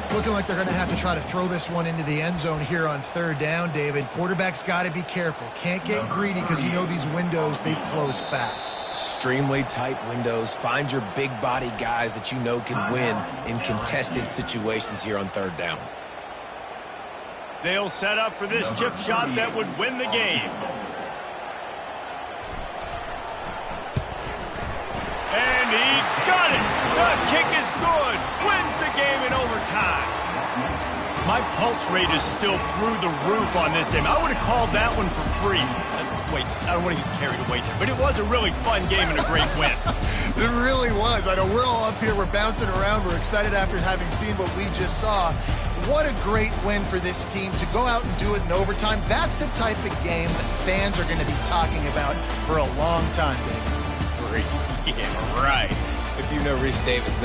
It's looking like they're going to have to try to throw this one into the end zone here on 3rd down, David. Quarterback's got to be careful. Can't get greedy because you know these windows, they close fast. Extremely tight windows. Find your big body guys that you know can win in contested situations here on 3rd down. They'll set up for this chip shot that would win the game. And he got it. The kick is good. Wins the game in overtime. My pulse rate is still through the roof on this game. I would have called that one for free. Wait, I don't want to get carried away here, but it was a really fun game and a great win. It really was. I know we're all up here. We're bouncing around. We're excited after having seen what we just saw. What a great win for this team to go out and do it in overtime. That's the type of game that fans are going to be talking about for a long time, David. Yeah, right. If you know Reese Davis,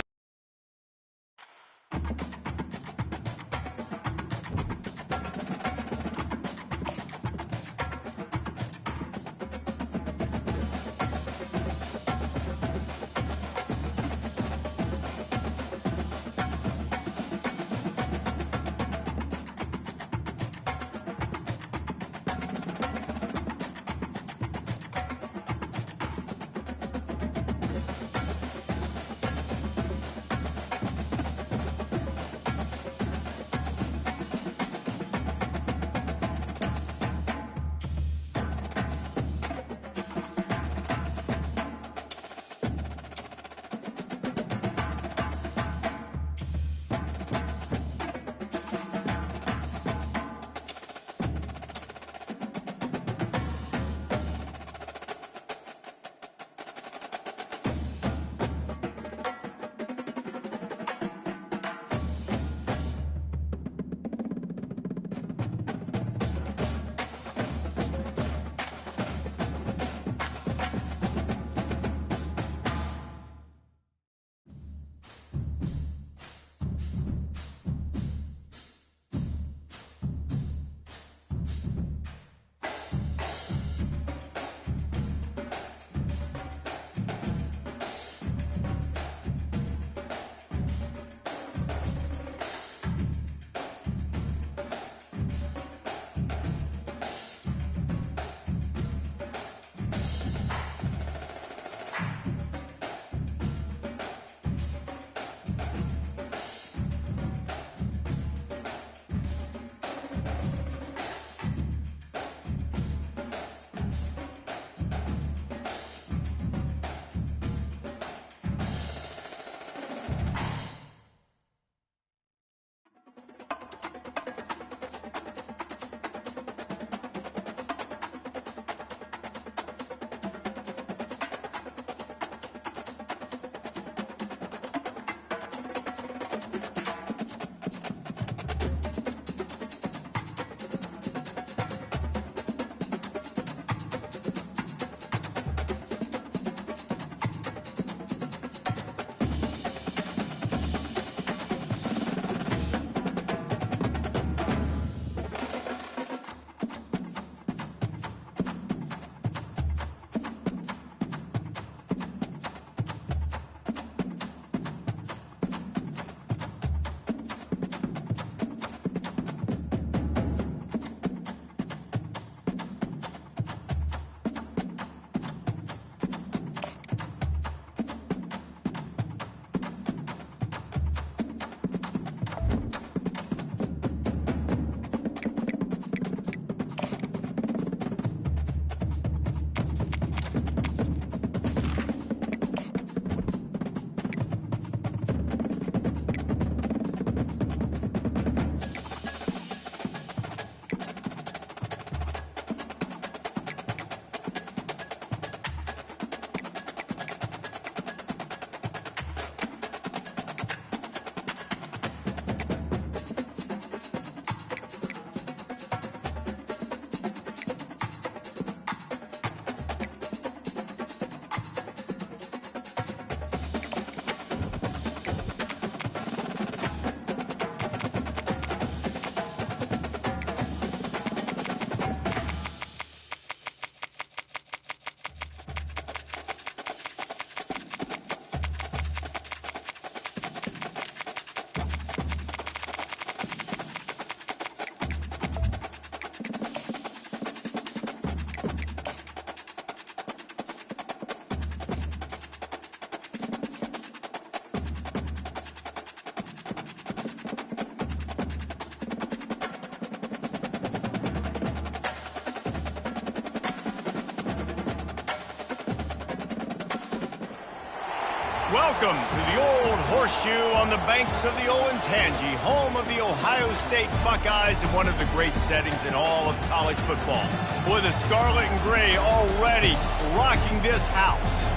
Welcome to the Old Horseshoe on the banks of the Olentangy, home of the Ohio State Buckeyes and one of the great settings in all of college football. With the scarlet and gray already rocking this house.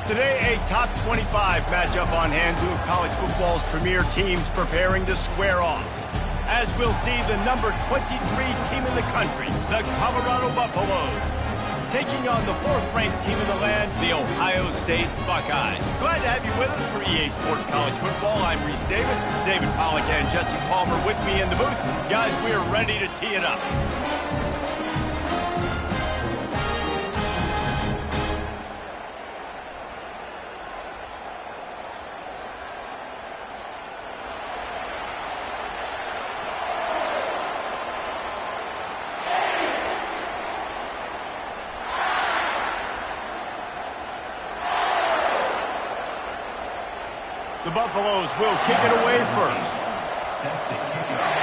Today, a top 25 matchup on hand, two of college football's premier teams preparing to square off. As we'll see the number 23 team in the country, the Colorado Buffaloes, taking on the fourth-ranked team in the land, the Ohio State Buckeyes. Glad to have you with us for EA Sports College Football. I'm Reese Davis, David Pollack and Jesse Palmer with me in the booth. Guys, we're ready to tee it up. The Buffaloes will kick it away first. Set to kick it off.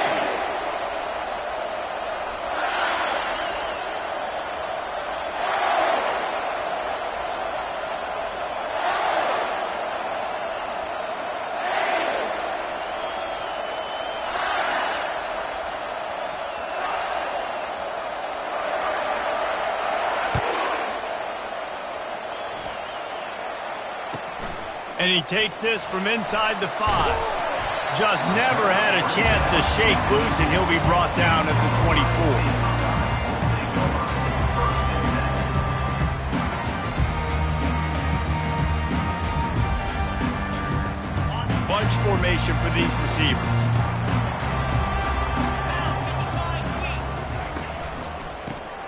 And he takes this from inside the 5. Just never had a chance to shake loose, and he'll be brought down at the 24. Bunch formation for these receivers.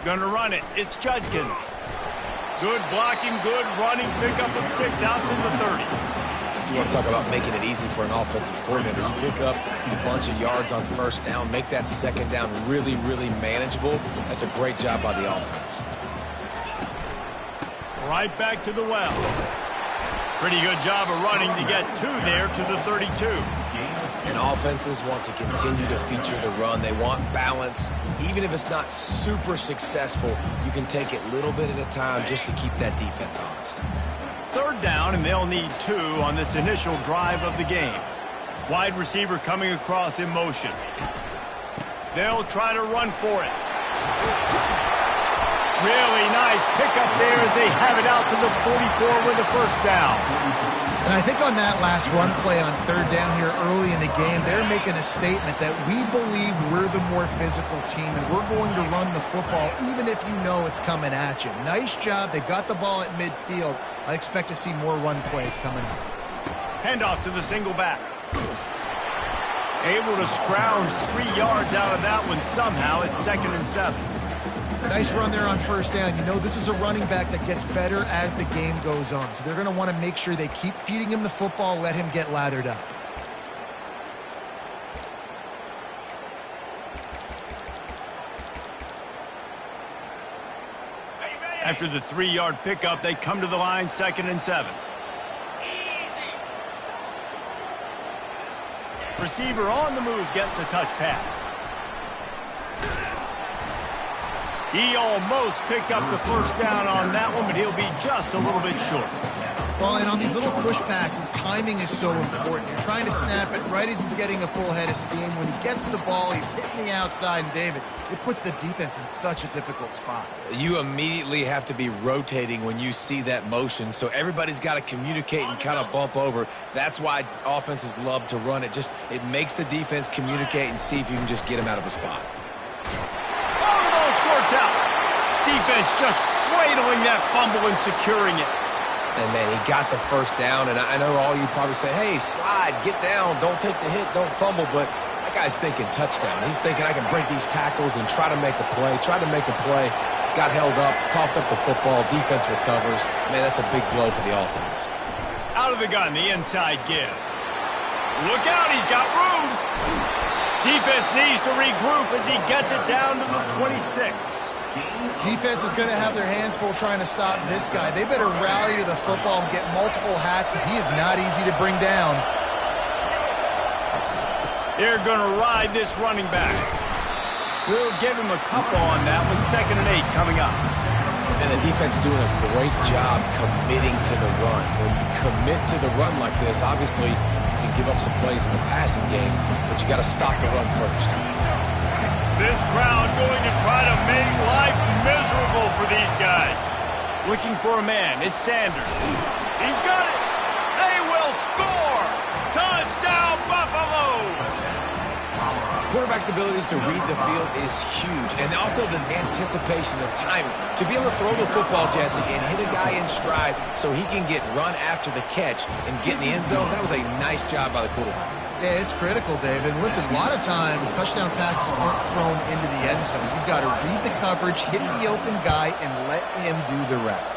Gonna run it. It's Judkins. Good blocking, good running, pickup of 6 out to the 30. You want to talk about making it easy for an offensive coordinator. You pick up a bunch of yards on first down, make that second down really, really manageable. That's a great job by the offense. Right back to the well. Pretty good job of running to get 2 there to the 32. And offenses want to continue to feature the run. They want balance. Even if it's not super successful, you can take it little bit at a time just to keep that defense honest. 3rd down, and they'll need 2 on this initial drive of the game. Wide receiver coming across in motion. They'll try to run for it. Really nice pickup there as they have it out to the 44 with a first down. And I think on that last run play on 3rd down here early in the game, they're making a statement that we believe we're the more physical team and we're going to run the football even if you know it's coming at you. Nice job. They got the ball at midfield. I expect to see more run plays coming up. Handoff to the single back. Able to scrounge 3 yards out of that one somehow. It's 2nd and 7. Nice run there on 1st down. You know this is a running back that gets better as the game goes on. So they're going to want to make sure they keep feeding him the football, let him get lathered up. After the 3-yard pickup, they come to the line, 2nd and 7. Receiver on the move gets the touch pass. He almost picked up the first down on that one, but he'll be just a little bit short. Well, and on these little push passes, timing is so important. You're trying to snap it right as he's getting a full head of steam. When he gets the ball, he's hitting the outside, and David, it puts the defense in such a difficult spot. You immediately have to be rotating when you see that motion, so everybody's got to communicate and kind of bump over. That's why offenses love to run it. It makes the defense communicate and see if you can just get him out of a spot. Out. Defense just cradling that fumble and securing it. And, man, he got the first down, and I know all you probably say, hey, slide, get down, don't take the hit, don't fumble, but that guy's thinking touchdown. He's thinking I can break these tackles and try to make a play, got held up, coughed up the football, defense recovers. Man, that's a big blow for the offense. Out of the gun, the inside give. Look out, he's got room. Defense needs to regroup as he gets it down to the 26. Defense is going to have their hands full trying to stop this guy. They better rally to the football and get multiple hats because he is not easy to bring down. They're going to ride this running back. We'll give him a couple on that one. 2nd and 8 coming up. And the defense doing a great job committing to the run. When you commit to the run like this, obviously you can give up some plays in the passing game, but you got to stop the run first. This crowd going to try to make life miserable for these guys. Looking for a man. It's Sanders. He's got it. They will score. Touchdown, Buffalo. Quarterback's abilities to read the field is huge, and also the anticipation, the timing. To be able to throw the football, Jesse, and hit a guy in stride so he can get run after the catch and get in the end zone, that was a nice job by the quarterback. Yeah, it's critical, David. Listen, a lot of times touchdown passes aren't thrown into the end zone. You've got to read the coverage, hit the open guy, and let him do the rest.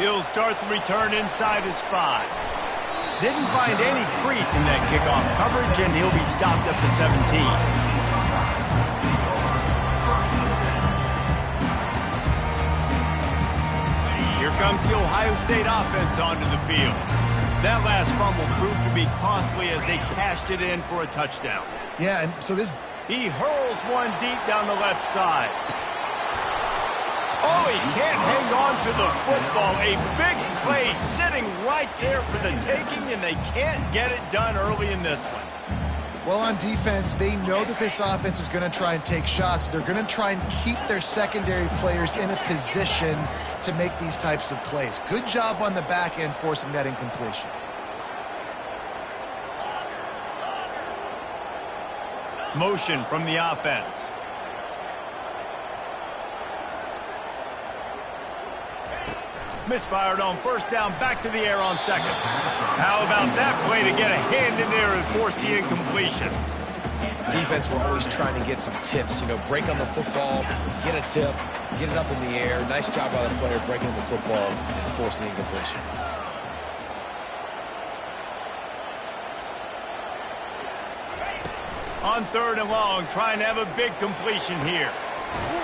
He'll start the return inside his 5. Didn't find any crease in that kickoff coverage, and he'll be stopped at the 17. Here comes the Ohio State offense onto the field. That last fumble proved to be costly as they cashed it in for a touchdown. Yeah, and so this... He hurls one deep down the left side. Oh, he can't hang on to the football. A big play sitting right there for the taking, and they can't get it done early in this one. Well, on defense, they know that this offense is going to try and take shots. They're going to try and keep their secondary players in a position to make these types of plays. Good job on the back end forcing that incompletion. Motion from the offense. Misfired on first down, back to the air on second. How about that play to get a hand in there and force the incompletion? Defense, we're always trying to get some tips. You know, break on the football, get a tip, get it up in the air. Nice job by the player breaking the football and forcing the incompletion. On 3rd and long, trying to have a big completion here.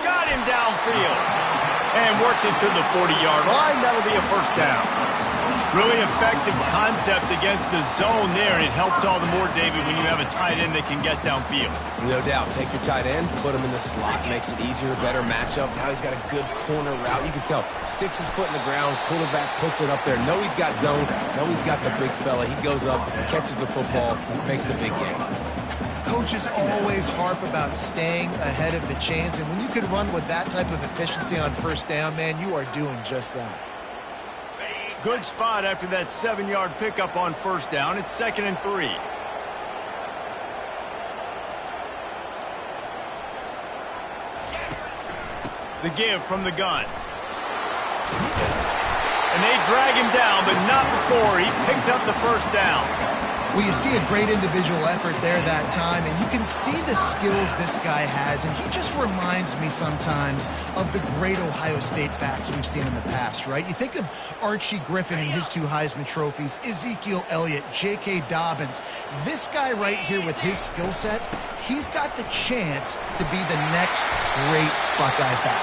Got him downfield. And works it to the 40-yard line. That'll be a first down. Really effective concept against the zone there, and it helps all the more, David, when you have a tight end that can get downfield. No doubt. Take your tight end, put him in the slot, makes it easier, better matchup. Now he's got a good corner route. You can tell, sticks his foot in the ground, quarterback puts it up there. Know he's got zone, know he's got the big fella. He goes up, catches the football, makes the big game. Coaches always harp about staying ahead of the chains, and when you can run with that type of efficiency on first down, man, you are doing just that. Good spot after that 7-yard pickup on first down. It's 2nd and 3. The give from the gun. And they drag him down, but not before he picks up the first down. Well, you see a great individual effort there that time, and you can see the skills this guy has, and he just reminds me sometimes of the great Ohio State backs we've seen in the past, right? You think of Archie Griffin and his 2 Heisman trophies, Ezekiel Elliott, J.K. Dobbins. This guy right here with his skill set, he's got the chance to be the next great Buckeye back.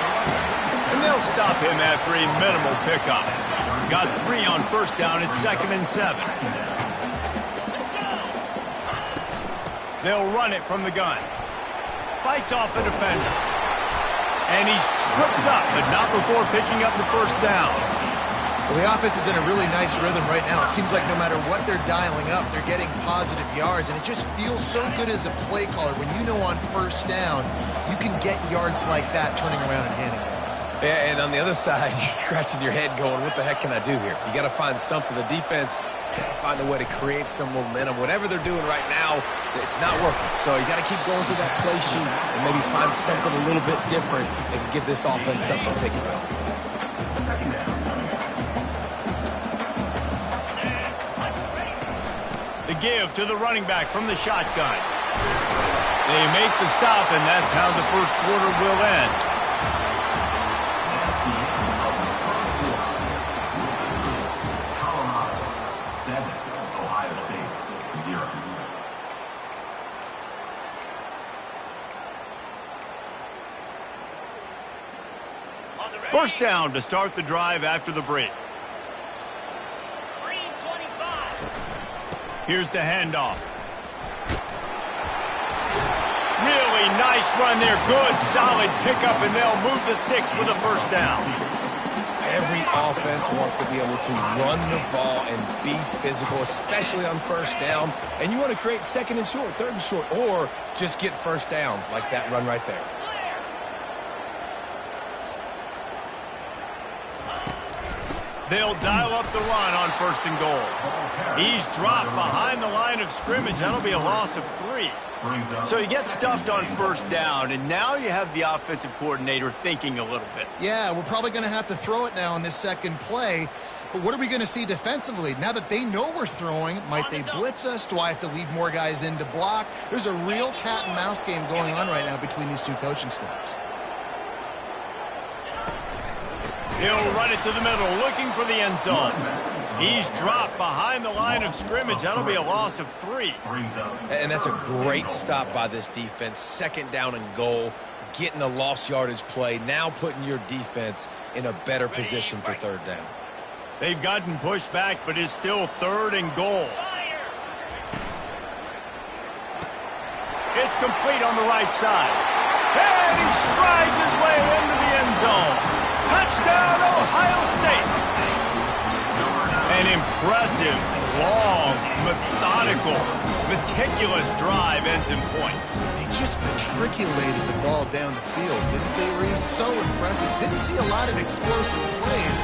And they'll stop him after a minimal pickup. Got 3 on first down at 2nd and 7. They'll run it from the gun. Fights off the defender. And he's tripped up, but not before picking up the first down. Well, the offense is in a really nice rhythm right now. It seems like no matter what they're dialing up, they're getting positive yards, and it just feels so good as a play caller when you know on first down you can get yards like that turning around and handing it. Yeah, and on the other side, you're scratching your head going, what the heck can I do here? You got to find something. The defense has got to find a way to create some momentum. Whatever they're doing right now, it's not working. So you got to keep going through that play sheet and maybe find something a little bit different that can give this offense something to think about. The give to the running back from the shotgun. They make the stop, and that's how the first quarter will end. First down to start the drive after the break. 3:25. Here's the handoff. Really nice run there. Good, solid pickup, and they'll move the sticks with a first down. Every offense wants to be able to run the ball and be physical, especially on first down. And you want to create second and short, third and short, or just get first downs like that run right there. They'll dial up the run on first and goal. He's dropped behind the line of scrimmage. That'll be a loss of 3. So you get stuffed on first down, and now you have the offensive coordinator thinking a little bit. Yeah, we're probably going to have to throw it now in this second play. But what are we going to see defensively? Now that they know we're throwing, might they blitz us? Do I have to leave more guys in to block? There's a real cat and mouse game going on right now between these two coaching staffs. He'll run it to the middle, looking for the end zone. He's dropped behind the line of scrimmage. That'll be a loss of 3. And that's a great stop by this defense. Second down and goal, getting a lost yardage play, now putting your defense in a better position for third down. They've gotten pushed back, but it's still third and goal. It's complete on the right side. And he strides his way into the end zone. Touchdown, Ohio State. An impressive, long, methodical, meticulous drive ends in points. They just matriculated the ball down the field, didn't they, Reese? So impressive. Didn't see a lot of explosive plays,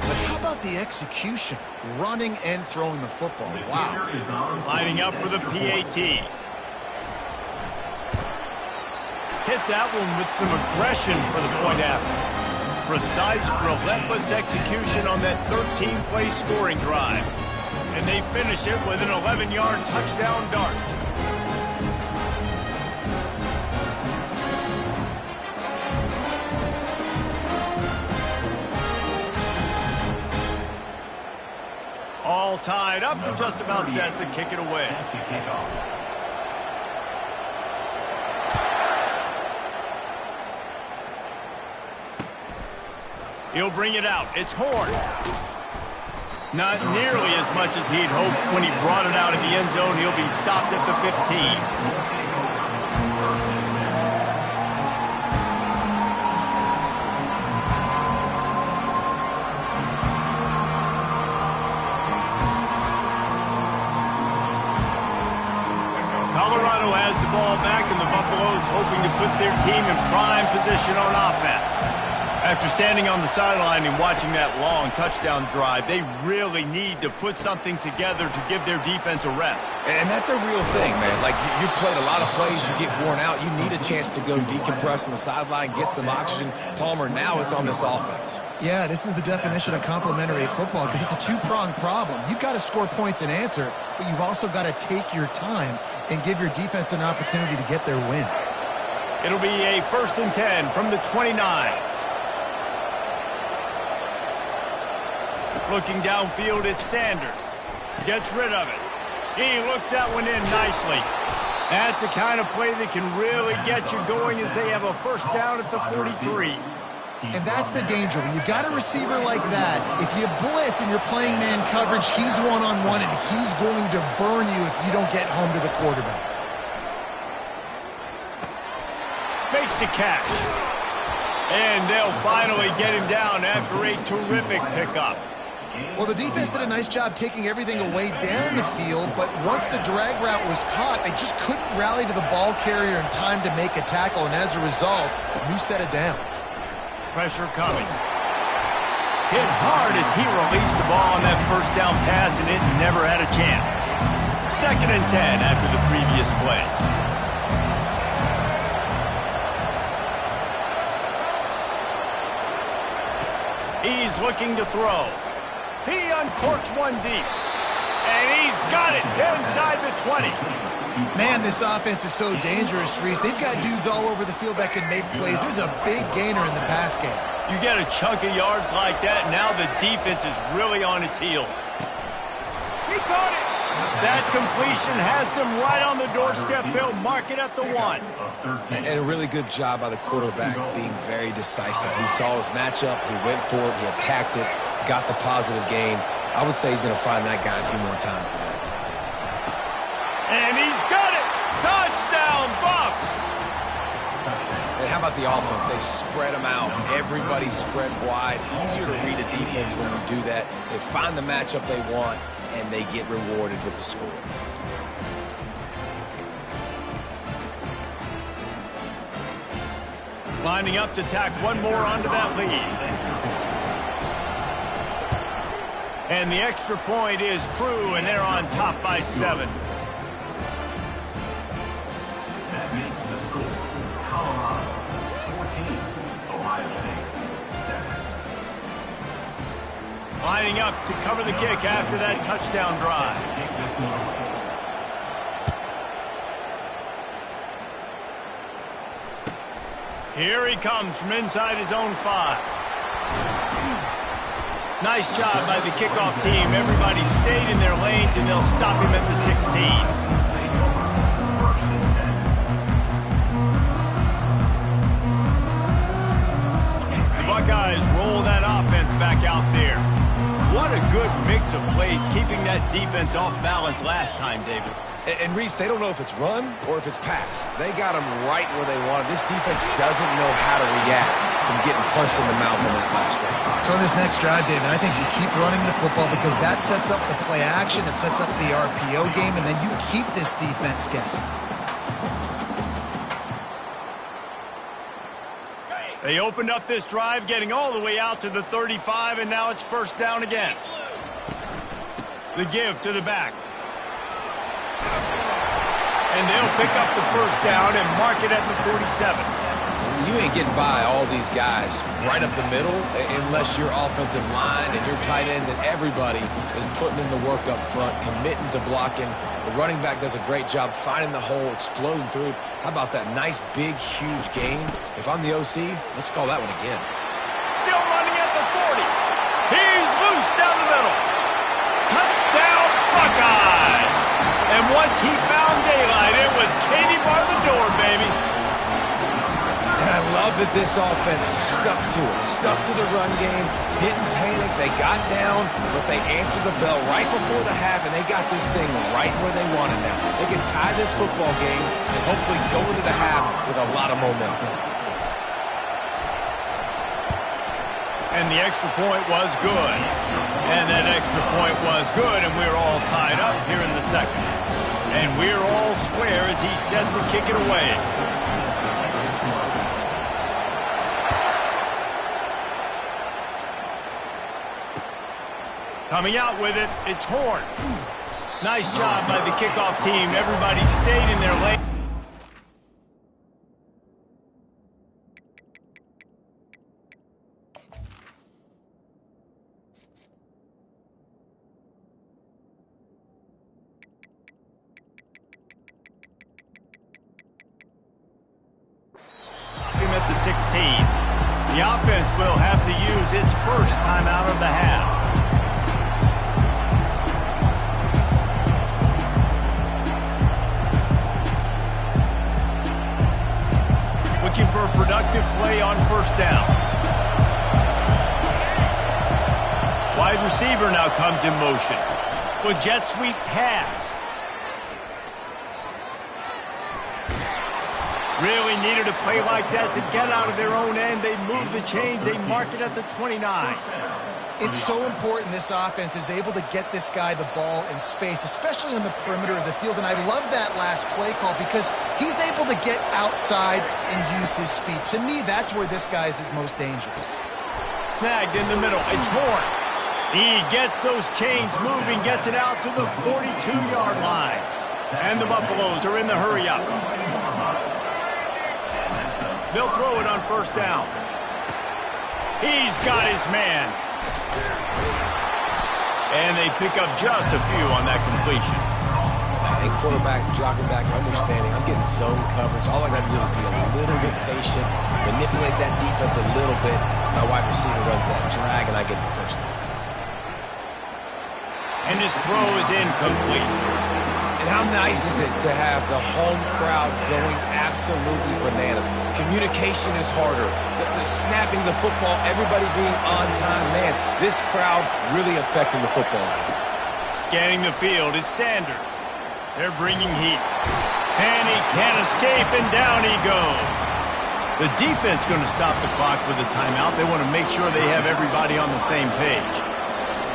but how about the execution? Running and throwing the football. Wow. Lining up for the PAT. Hit that one with some aggression for the point after. Precise, relentless execution on that 13-play scoring drive. And they finish it with an 11-yard touchdown dart. All tied up and just about set to kick it away. He'll bring it out. It's Horn. Not nearly as much as he'd hoped when he brought it out of the end zone. He'll be stopped at the 15. Colorado has the ball back, and the Buffaloes hoping to put their team in prime position on offense. After standing on the sideline and watching that long touchdown drive, they really need to put something together to give their defense a rest. And that's a real thing, man. Like, you played a lot of plays, you get worn out. You need a chance to go decompress on the sideline, get some oxygen. Palmer, now it's on this offense. Yeah, this is the definition of complementary football because it's a two-pronged problem. You've got to score points and answer, but you've also got to take your time and give your defense an opportunity to get their win. It'll be a 1st and 10 from the 29. Looking downfield, it's Sanders. Gets rid of it. He looks that one in nicely. That's the kind of play that can really get you going as they have a first down at the 43. And that's the danger. When you've got a receiver like that, if you blitz and you're playing man coverage, he's one-on-one, and he's going to burn you if you don't get home to the quarterback. Makes the catch. And they'll finally get him down after a terrific pickup. Well, the defense did a nice job taking everything away down the field, but once the drag route was caught, they just couldn't rally to the ball carrier in time to make a tackle, and as a result, a new set of downs. Pressure coming. Hit hard as he released the ball on that first down pass, and it never had a chance. 2nd and 10 after the previous play. He's looking to throw. He uncorks one deep. And he's got it inside the 20. Man, this offense is so dangerous, Reese. They've got dudes all over the field that can make plays. There's a big gainer in the pass game. You get a chunk of yards like that, now the defense is really on its heels. He caught it. That completion has them right on the doorstep. They'll mark it at the 1. And a really good job by the quarterback being very decisive. He saw his matchup, he went for it, he attacked it, got the positive gain. I would say he's going to find that guy a few more times today. And he's got it! Touchdown, Buffs! And how about the offense? They spread them out. Everybody spread wide. Easier to read a defense when you do that. They find the matchup they want, and they get rewarded with the score. Lining up to tack one more onto that lead. And the extra point is true, and they're on top by 7. That makes the score Colorado 14, Ohio State 7. Lining up to cover the kick after that touchdown drive. Kick this one away. Here he comes from inside his own 5. Nice job by the kickoff team. Everybody stayed in their lanes, and they'll stop him at the 16. The Buckeyes roll that offense back out there. What a good mix of plays, keeping that defense off balance last time, David. And Reese, they don't know if it's run or if it's pass. They got them right where they want them. This defense doesn't know how to react from getting punched in the mouth on that last drive. So in this next drive, David, I think you keep running the football because that sets up the play action, it sets up the RPO game, and then you keep this defense guessing. They opened up this drive, getting all the way out to the 35, and now it's first down again. The give to the back. And they'll pick up the first down and mark it at the 47. You ain't getting by all these guys right up the middle unless your offensive line and your tight ends and everybody is putting in the work up front, committing to blocking. The running back does a great job finding the hole, exploding through. How about that nice, big, huge game? If I'm the OC, let's call that one again. Still running at the 40. He's loose down the middle. Touchdown, Buckeyes. And once he found daylight, it was Katie bar the door, baby. And I love that this offense stuck to it, stuck to the run game, didn't panic. They got down, but they answered the bell right before the half, and they got this thing right where they want it now. They can tie this football game and hopefully go into the half with a lot of momentum. And the extra point was good. And that extra point was good, and we're all tied up here in the second. And we're all square as he's set to kick it away. Coming out with it, it's Horn. Nice job by the kickoff team. Everybody stayed in their lane. At the 16. The offense will have to use its first timeout of the half. Looking for a productive play on first down. Wide receiver now comes in motion. With jet sweep pass. Really needed a play like that to get out of their own end. They move the chains. They mark it at the 29. It's so important this offense is able to get this guy the ball in space, especially on the perimeter of the field. And I love that last play call because he's able to get outside and use his speed. To me, that's where this guy is most dangerous. Snagged in the middle. It's Horn. He gets those chains moving, gets it out to the 42-yard line. And the Buffaloes are in the hurry-up. They'll throw it on first down. He's got his man. And they pick up just a few on that completion. Hey, quarterback, dropping back, understanding. I'm getting zone coverage. All I got to do is be a little bit patient, manipulate that defense a little bit. My wide receiver runs that drag, and I get the first down. And his throw is incomplete. And how nice is it to have the home crowd going absolutely bananas? Communication is harder. The snapping the football, everybody being on time. Man, this crowd really affecting the football game. Scanning the field, it's Sanders. They're bringing heat. And he can't escape, and down he goes. The defense going to stop the clock with a timeout. They want to make sure they have everybody on the same page.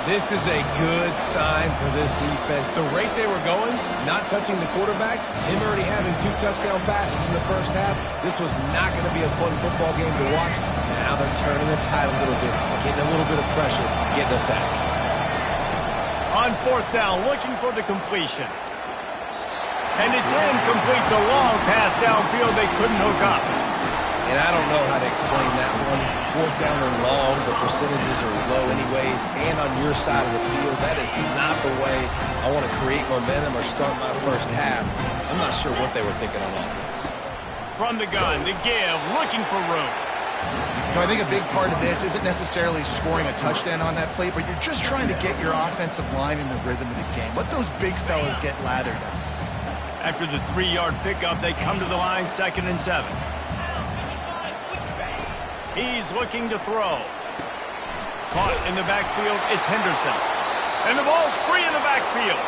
This is a good sign for this defense. The rate they were going, not touching the quarterback, him already having 2 touchdown passes in the first half, this was not going to be a fun football game to watch. Now they're turning the tide a little bit, getting a little bit of pressure, getting a sack. On 4th down, looking for the completion. And it's incomplete. The long pass downfield they couldn't hook up. And I don't know how to explain that one. 4th down and long, the percentages are low anyways, and on your side of the field, that is not the way I want to create momentum or start my first half. I'm not sure what they were thinking on offense. From the gun, the give, looking for room. I think a big part of this isn't necessarily scoring a touchdown on that play, but you're just trying to get your offensive line in the rhythm of the game. Let those big fellas get lathered up. After the 3-yard pickup, they come to the line, 2nd and 7. He's looking to throw. Caught in the backfield, it's Henderson. And the ball's free in the backfield.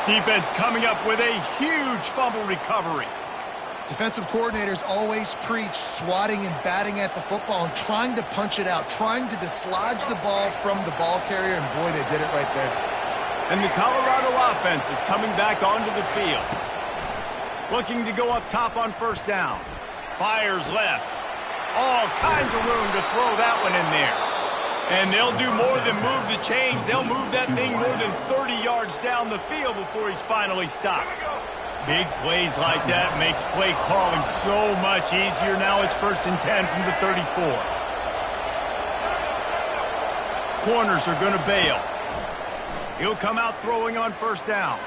Defense coming up with a huge fumble recovery. Defensive coordinators always preach swatting and batting at the football and trying to punch it out, trying to dislodge the ball from the ball carrier, and boy, they did it right there. And the Colorado offense is coming back onto the field. Looking to go up top on 1st down. Fires left. All kinds of room to throw that one in there. And they'll do more than move the chains. They'll move that thing more than 30 yards down the field before he's finally stopped. Big plays like that makes play calling so much easier. Now it's 1st and 10 from the 34. Corners are going to bail. He'll come out throwing on 1st down.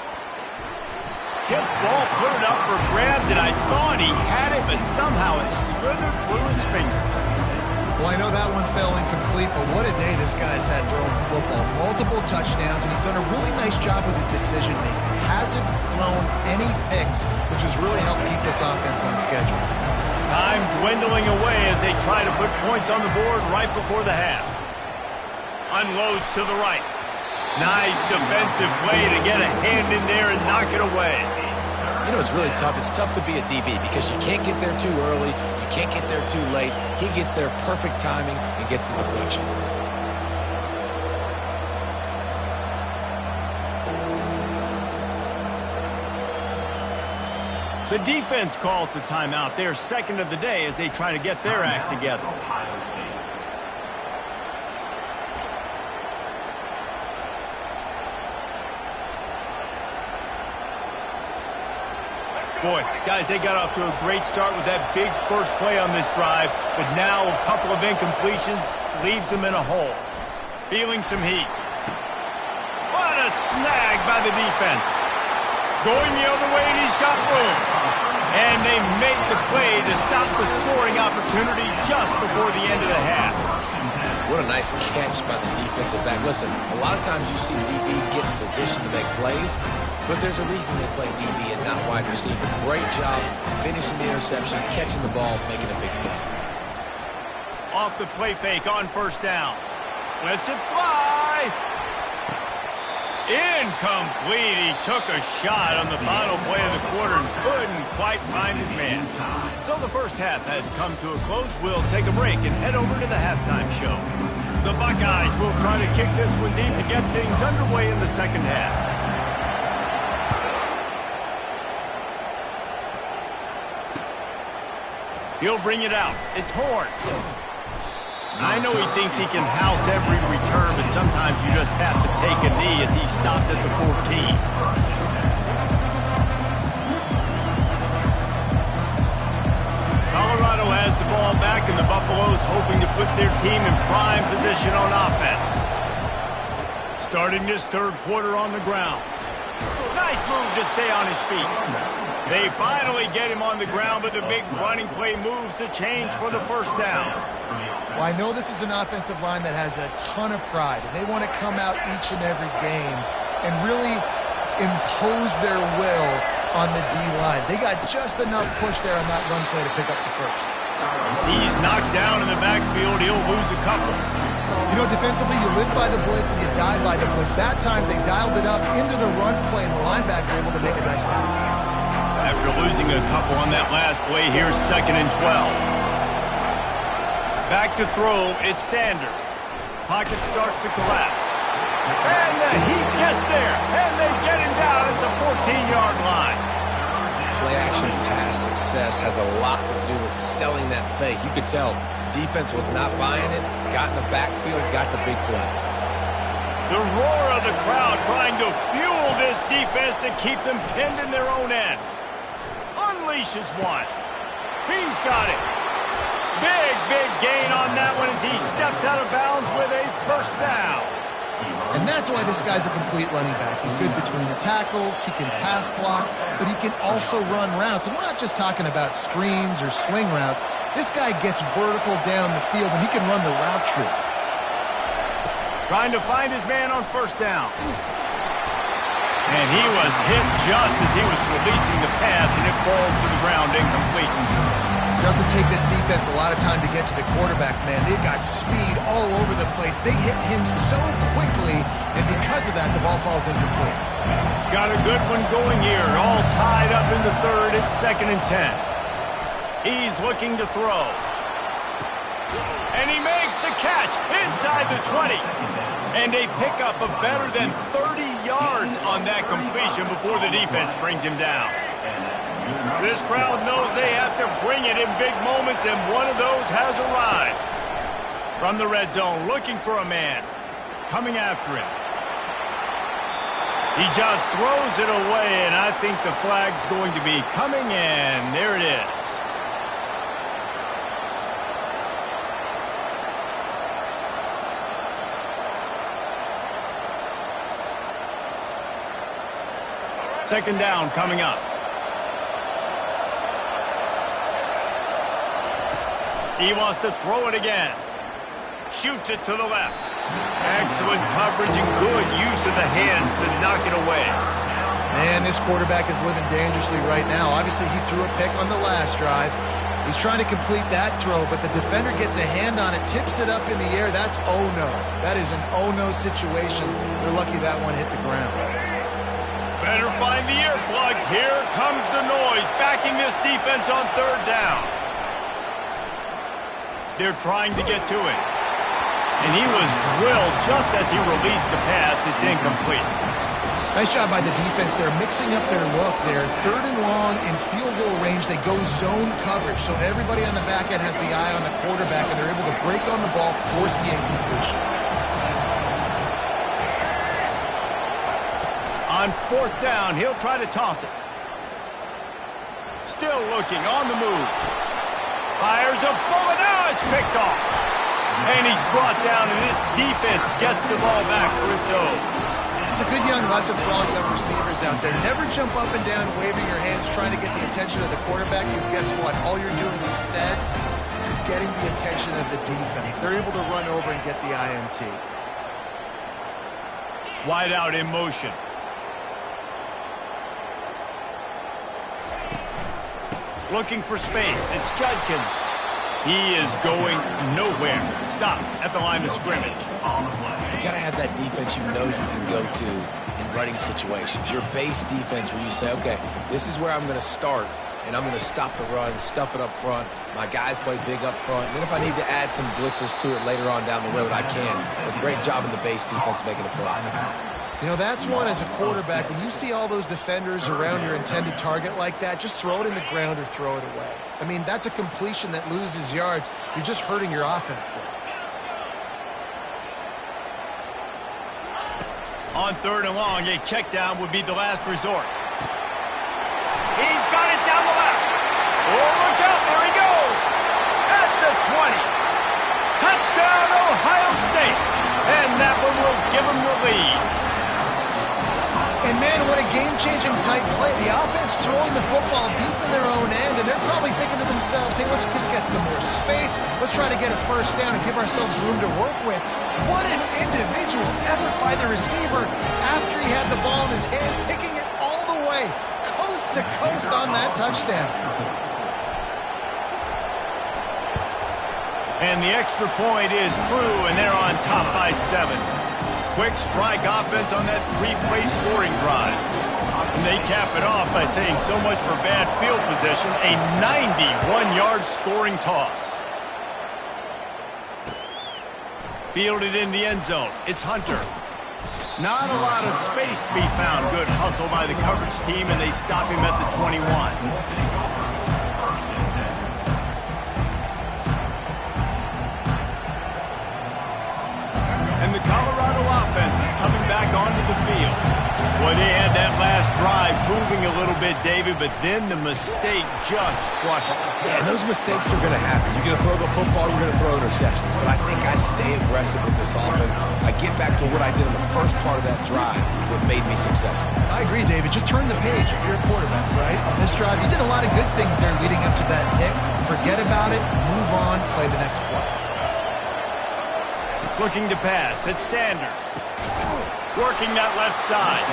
Tip ball, put it up for grabs, and I thought he had it, but somehow it slithered through his fingers. Well, I know that one fell incomplete, but what a day this guy's had throwing the football. Multiple touchdowns, and he's done a really nice job with his decision-making. Hasn't thrown any picks, which has really helped keep this offense on schedule. Time dwindling away as they try to put points on the board right before the half. Unloads to the right. Nice defensive play to get a hand in there and knock it away. You know, it's really tough. It's tough to be a DB because you can't get there too early. You can't get there too late. He gets there perfect timing and gets the deflection. The defense calls the timeout. They're 2nd of the day as they try to get their act together. Boy, guys, they got off to a great start with that big first play on this drive, but now a couple of incompletions leaves them in a hole. Feeling some heat. What a snag by the defense. Going the other way, and he's got room. And they make the play to stop the scoring opportunity just before the end of the half. What a nice catch by the defensive back. Listen, a lot of times you see DBs get in position to make plays, but there's a reason they play DB and not wide receiver. Great job finishing the interception, catching the ball, making a big play. Off the play fake on 1st down. Lets it fly. Incomplete. He took a shot on the final play of the quarter and couldn't quite find his man. So the first half has come to a close. We'll take a break and head over to the halftime show. The Buckeyes will try to kick this one deep to get things underway in the 2nd half. He'll bring it out. It's Horn. I know he thinks he can house every return, but sometimes you just have to take a knee as he stopped at the 14. Colorado has the ball back, and the Buffaloes hoping to put their team in prime position on offense. Starting this 3rd quarter on the ground. Nice move to stay on his feet. They finally get him on the ground, but the big running play moves the chains for the 1st down. Well, I know this is an offensive line that has a ton of pride, and they want to come out each and every game and really impose their will on the D-line. They got just enough push there on that run play to pick up the 1st. He's knocked down in the backfield. He'll lose a couple. You know, defensively, you live by the blitz and you die by the blitz. That time, they dialed it up into the run play, and the linebacker able to make a nice tackle. After losing a couple on that last play, here's 2nd and 12. Back to throw, it's Sanders. Pocket starts to collapse. And the Heat gets there, and they get him down at the 14-yard line. Play-action pass success has a lot to do with selling that fake. You could tell defense was not buying it, got in the backfield, got the big play. The roar of the crowd trying to fuel this defense to keep them pinned in their own end. Unleashes one. He's got it. Big gain on that one as he steps out of bounds with a first down. And that's why this guy's a complete running back. He's good between the tackles, he can pass block, but he can also run routes. And we're not just talking about screens or swing routes. This guy gets vertical down the field, and he can run the route tree. Trying to find his man on first down. And he was hit just as he was releasing the pass, and it falls to the ground incomplete. Doesn't take this defense a lot of time to get to the quarterback, man. They've got speed all over the place. They hit him so quickly, and because of that, the ball falls incomplete. Got a good one going here. All tied up in the third. It's 2nd and 10. He's looking to throw. And he makes the catch inside the 20. And a pickup of better than 30 yards on that completion before the defense brings him down. This crowd knows they have to bring it in big moments, and one of those has arrived. From the red zone, looking for a man. Coming after him. He just throws it away, and I think the flag's going to be coming in. There it is. Second down coming up. He wants to throw it again. Shoots it to the left. Excellent coverage and good use of the hands to knock it away. Man, this quarterback is living dangerously right now. Obviously, he threw a pick on the last drive. He's trying to complete that throw, but the defender gets a hand on it, tips it up in the air. That's oh-no. That is an oh-no situation. They're lucky that one hit the ground. Better find the earplugs. Here comes the noise, backing this defense on third down. They're trying to get to it. And he was drilled just as he released the pass. It's incomplete. Nice job by the defense. They're mixing up their look. They're 3rd and long in field goal range. They go zone coverage. So everybody on the back end has the eye on the quarterback, and they're able to break on the ball, force the incompletion. On 4th down, he'll try to toss it. Still looking on the move. Fires a bullet. Now it's picked off. And he's brought down, and this defense gets the ball back for its own. It's a good young lesson for all young receivers out there. Never jump up and down waving your hands trying to get the attention of the quarterback, because guess what? All you're doing instead is getting the attention of the defense. They're able to run over and get the INT. Wide out in motion. Looking for space. It's Judkins. He is going nowhere. Stop at the line of scrimmage. You got to have that defense you know you can go to in running situations. Your base defense where you say, okay, this is where I'm going to start, and I'm going to stop the run, stuff it up front. My guys play big up front. And then if I need to add some blitzes to it later on down the road, I can. But great job in the base defense making a play. You know, that's one as a quarterback. When you see all those defenders around your intended target like that, just throw it in the ground or throw it away. I mean, that's a completion that loses yards. You're just hurting your offense there. On 3rd and long, a check down would be the last resort. He's got it down the left. Oh, look out. There he goes. At the 20. Touchdown, Ohio State. And that one will give him the lead. And, man, what a game-changing type play. The offense throwing the football deep in their own end, and they're probably thinking to themselves, hey, let's just get some more space. Let's try to get a first down and give ourselves room to work with. What an individual effort by the receiver after he had the ball in his hand, taking it all the way, coast to coast on that touchdown. And the extra point is true, and they're on top by 7. Quick strike offense on that 3-play scoring drive. And they cap it off by saying so much for bad field position, a 91-yard scoring toss. Fielded in the end zone. It's Hunter. Not a lot of space to be found. Good hustle by the coverage team, and they stop him at the 21. And the Colorado offense is coming back onto the field. Boy, they had that last drive moving a little bit, David, but then the mistake just crushed them. Yeah, and those mistakes are going to happen. You're going to throw the football, you're going to throw interceptions. But I think I stay aggressive with this offense. I get back to what I did in the first part of that drive that made me successful. I agree, David. Just turn the page if you're a quarterback, right? On this drive, you did a lot of good things there leading up to that pick. Forget about it, move on, play the next play. Looking to pass. It's Sanders. Working that left side.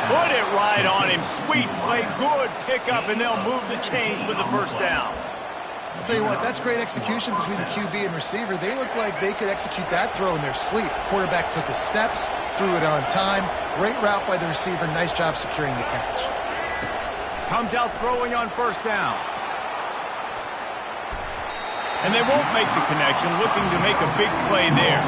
Put it right on him. Sweet play. Good pickup, and they'll move the chains with the first down. I'll tell you what, that's great execution between the QB and receiver. They look like they could execute that throw in their sleep. Quarterback took his steps, threw it on time. Great route by the receiver. Nice job securing the catch. Comes out throwing on first down. And they won't make the connection, looking to make a big play there.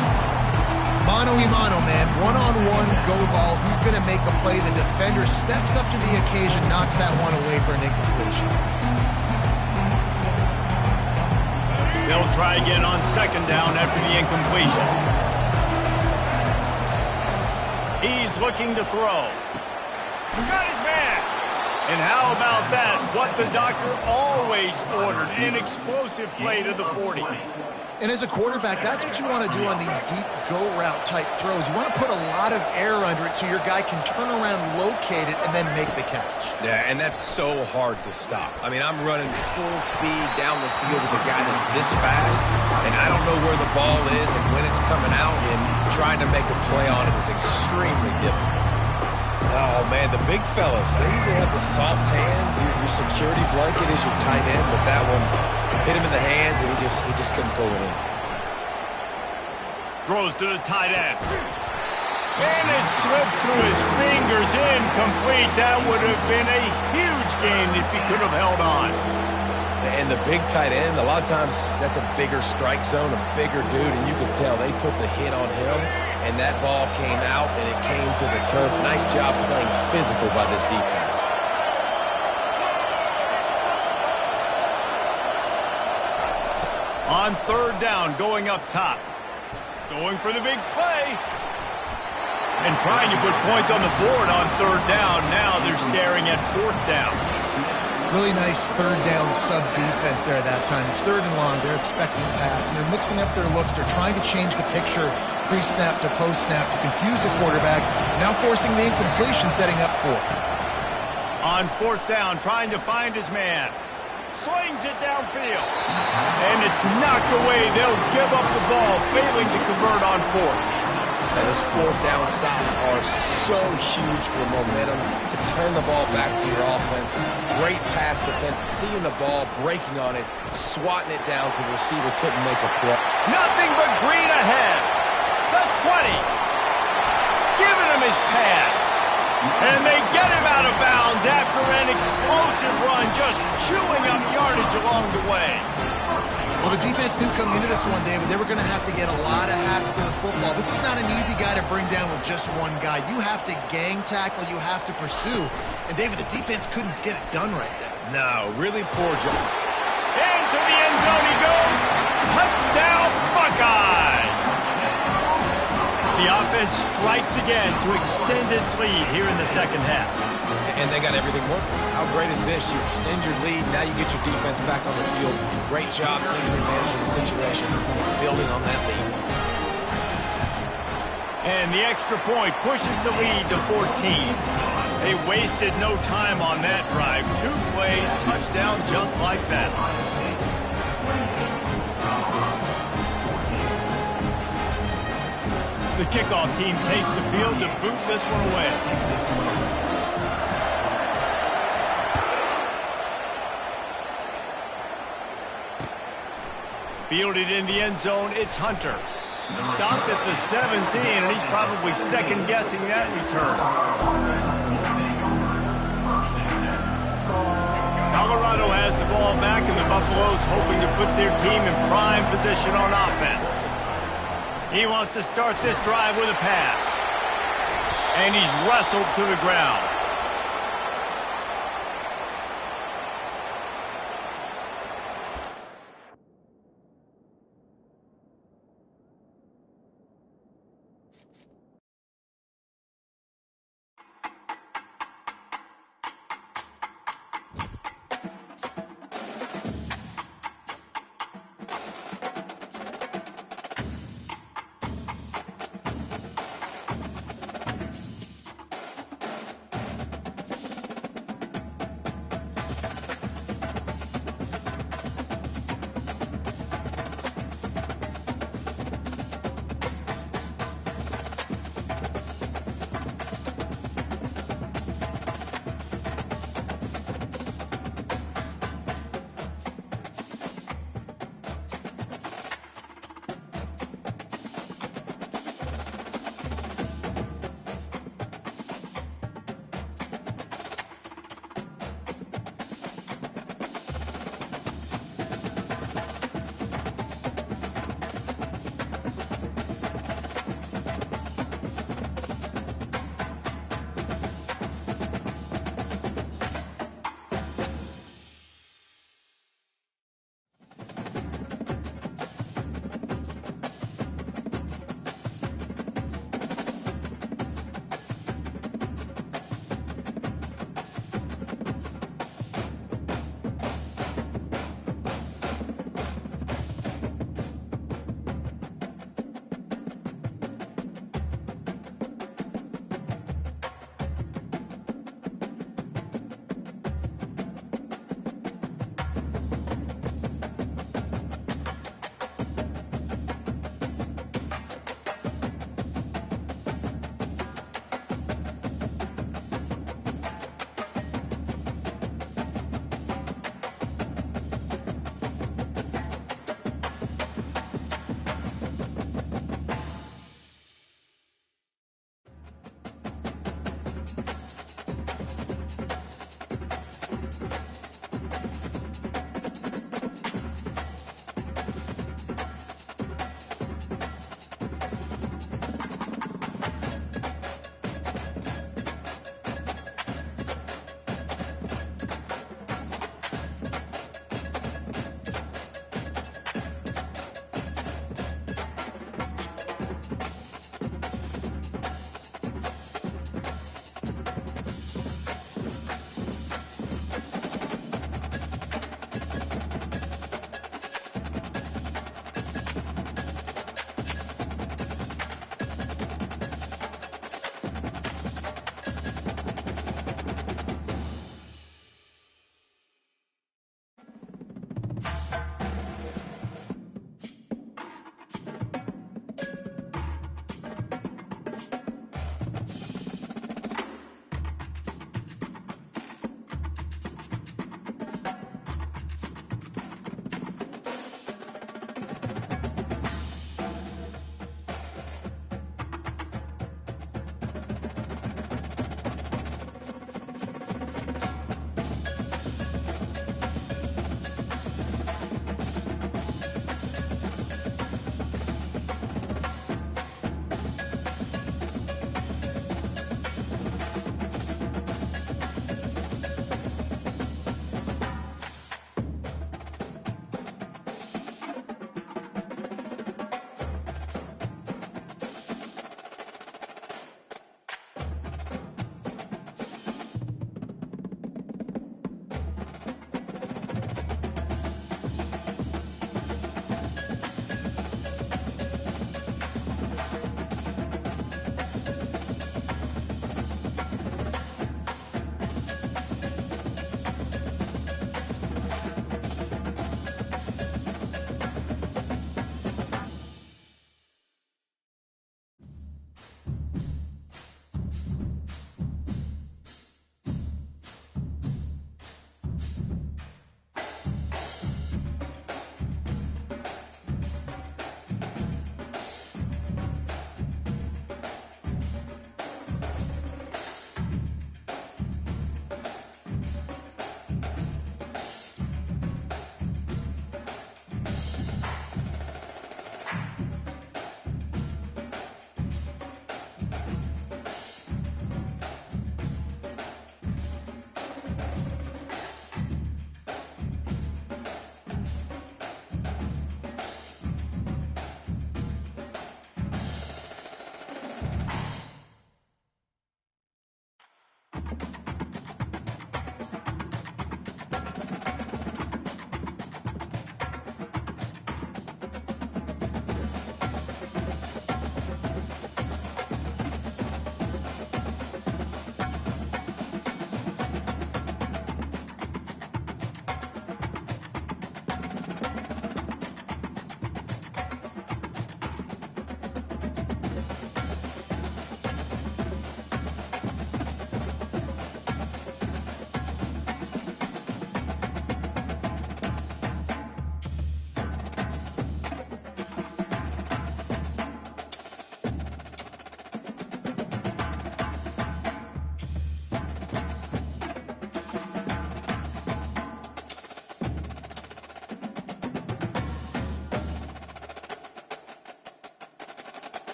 Mano-a-mano, man. One-on-one, go ball. Who's going to make a play? The defender steps up to the occasion, knocks that one away for an incompletion. They'll try again on second down after the incompletion. He's looking to throw. Got his man. And how about that? What the doctor always ordered, an explosive play to the 40. And as a quarterback, that's what you want to do on these deep go-route type throws. You want to put a lot of air under it so your guy can turn around, locate it, and then make the catch. Yeah, and that's so hard to stop. I mean, I'm running full speed down the field with a guy that's this fast, and I don't know where the ball is and when it's coming out, and trying to make a play on it is extremely difficult. Oh, man, the big fellas, they usually have the soft hands. Your security blanket is your tight end, but that one hit him in the hands, and he just couldn't pull it in. Throws to the tight end. And it slips through his fingers, incomplete. That would have been a huge gain if he could have held on. And the big tight end, a lot of times that's a bigger strike zone, a bigger dude, and you can tell they put the hit on him, and that ball came out, and it came to the turf. Nice job playing physical by this defense. On third down, going up top. Going for the big play. And trying to put points on the board on third down. Now they're staring at fourth down. Really nice third down sub-defense there at that time. It's third and long. They're expecting a pass, and they're mixing up their looks. They're trying to change the picture pre-snap to post-snap to confuse the quarterback, now forcing the incompletion, setting up fourth. On fourth down, trying to find his man. Slings it downfield. And it's knocked away. They'll give up the ball, failing to convert on fourth. And those fourth down stops are so huge for momentum to turn the ball back to your offense. Great pass defense, seeing the ball, breaking on it, swatting it down so the receiver couldn't make a play. Nothing but green ahead. The 20. Giving him his pads. And they get him out of bounds after an explosive run, just chewing up yardage along the way. Well, the defense knew coming into this one, David, they were going to have to get a lot of hats to the football. This is not an easy guy to bring down with just one guy. You have to gang tackle, you have to pursue. And, David, the defense couldn't get it done right there. No, really poor job. Into the end zone he goes. Touchdown, Buckeyes! The offense strikes again to extend its lead here in the second half. And they got everything working. How great is this? You extend your lead, now you get your defense back on the field. Great job taking advantage of the situation, building on that lead. And the extra point pushes the lead to 14. They wasted no time on that drive. 2 plays, touchdown just like that. The kickoff team takes the field to boot this one away. Fielded in the end zone, it's Hunter. Stopped at the 17, and he's probably second-guessing that return. Colorado has the ball back, and the Buffaloes hoping to put their team in prime position on offense. He wants to start this drive with a pass. And he's wrestled to the ground.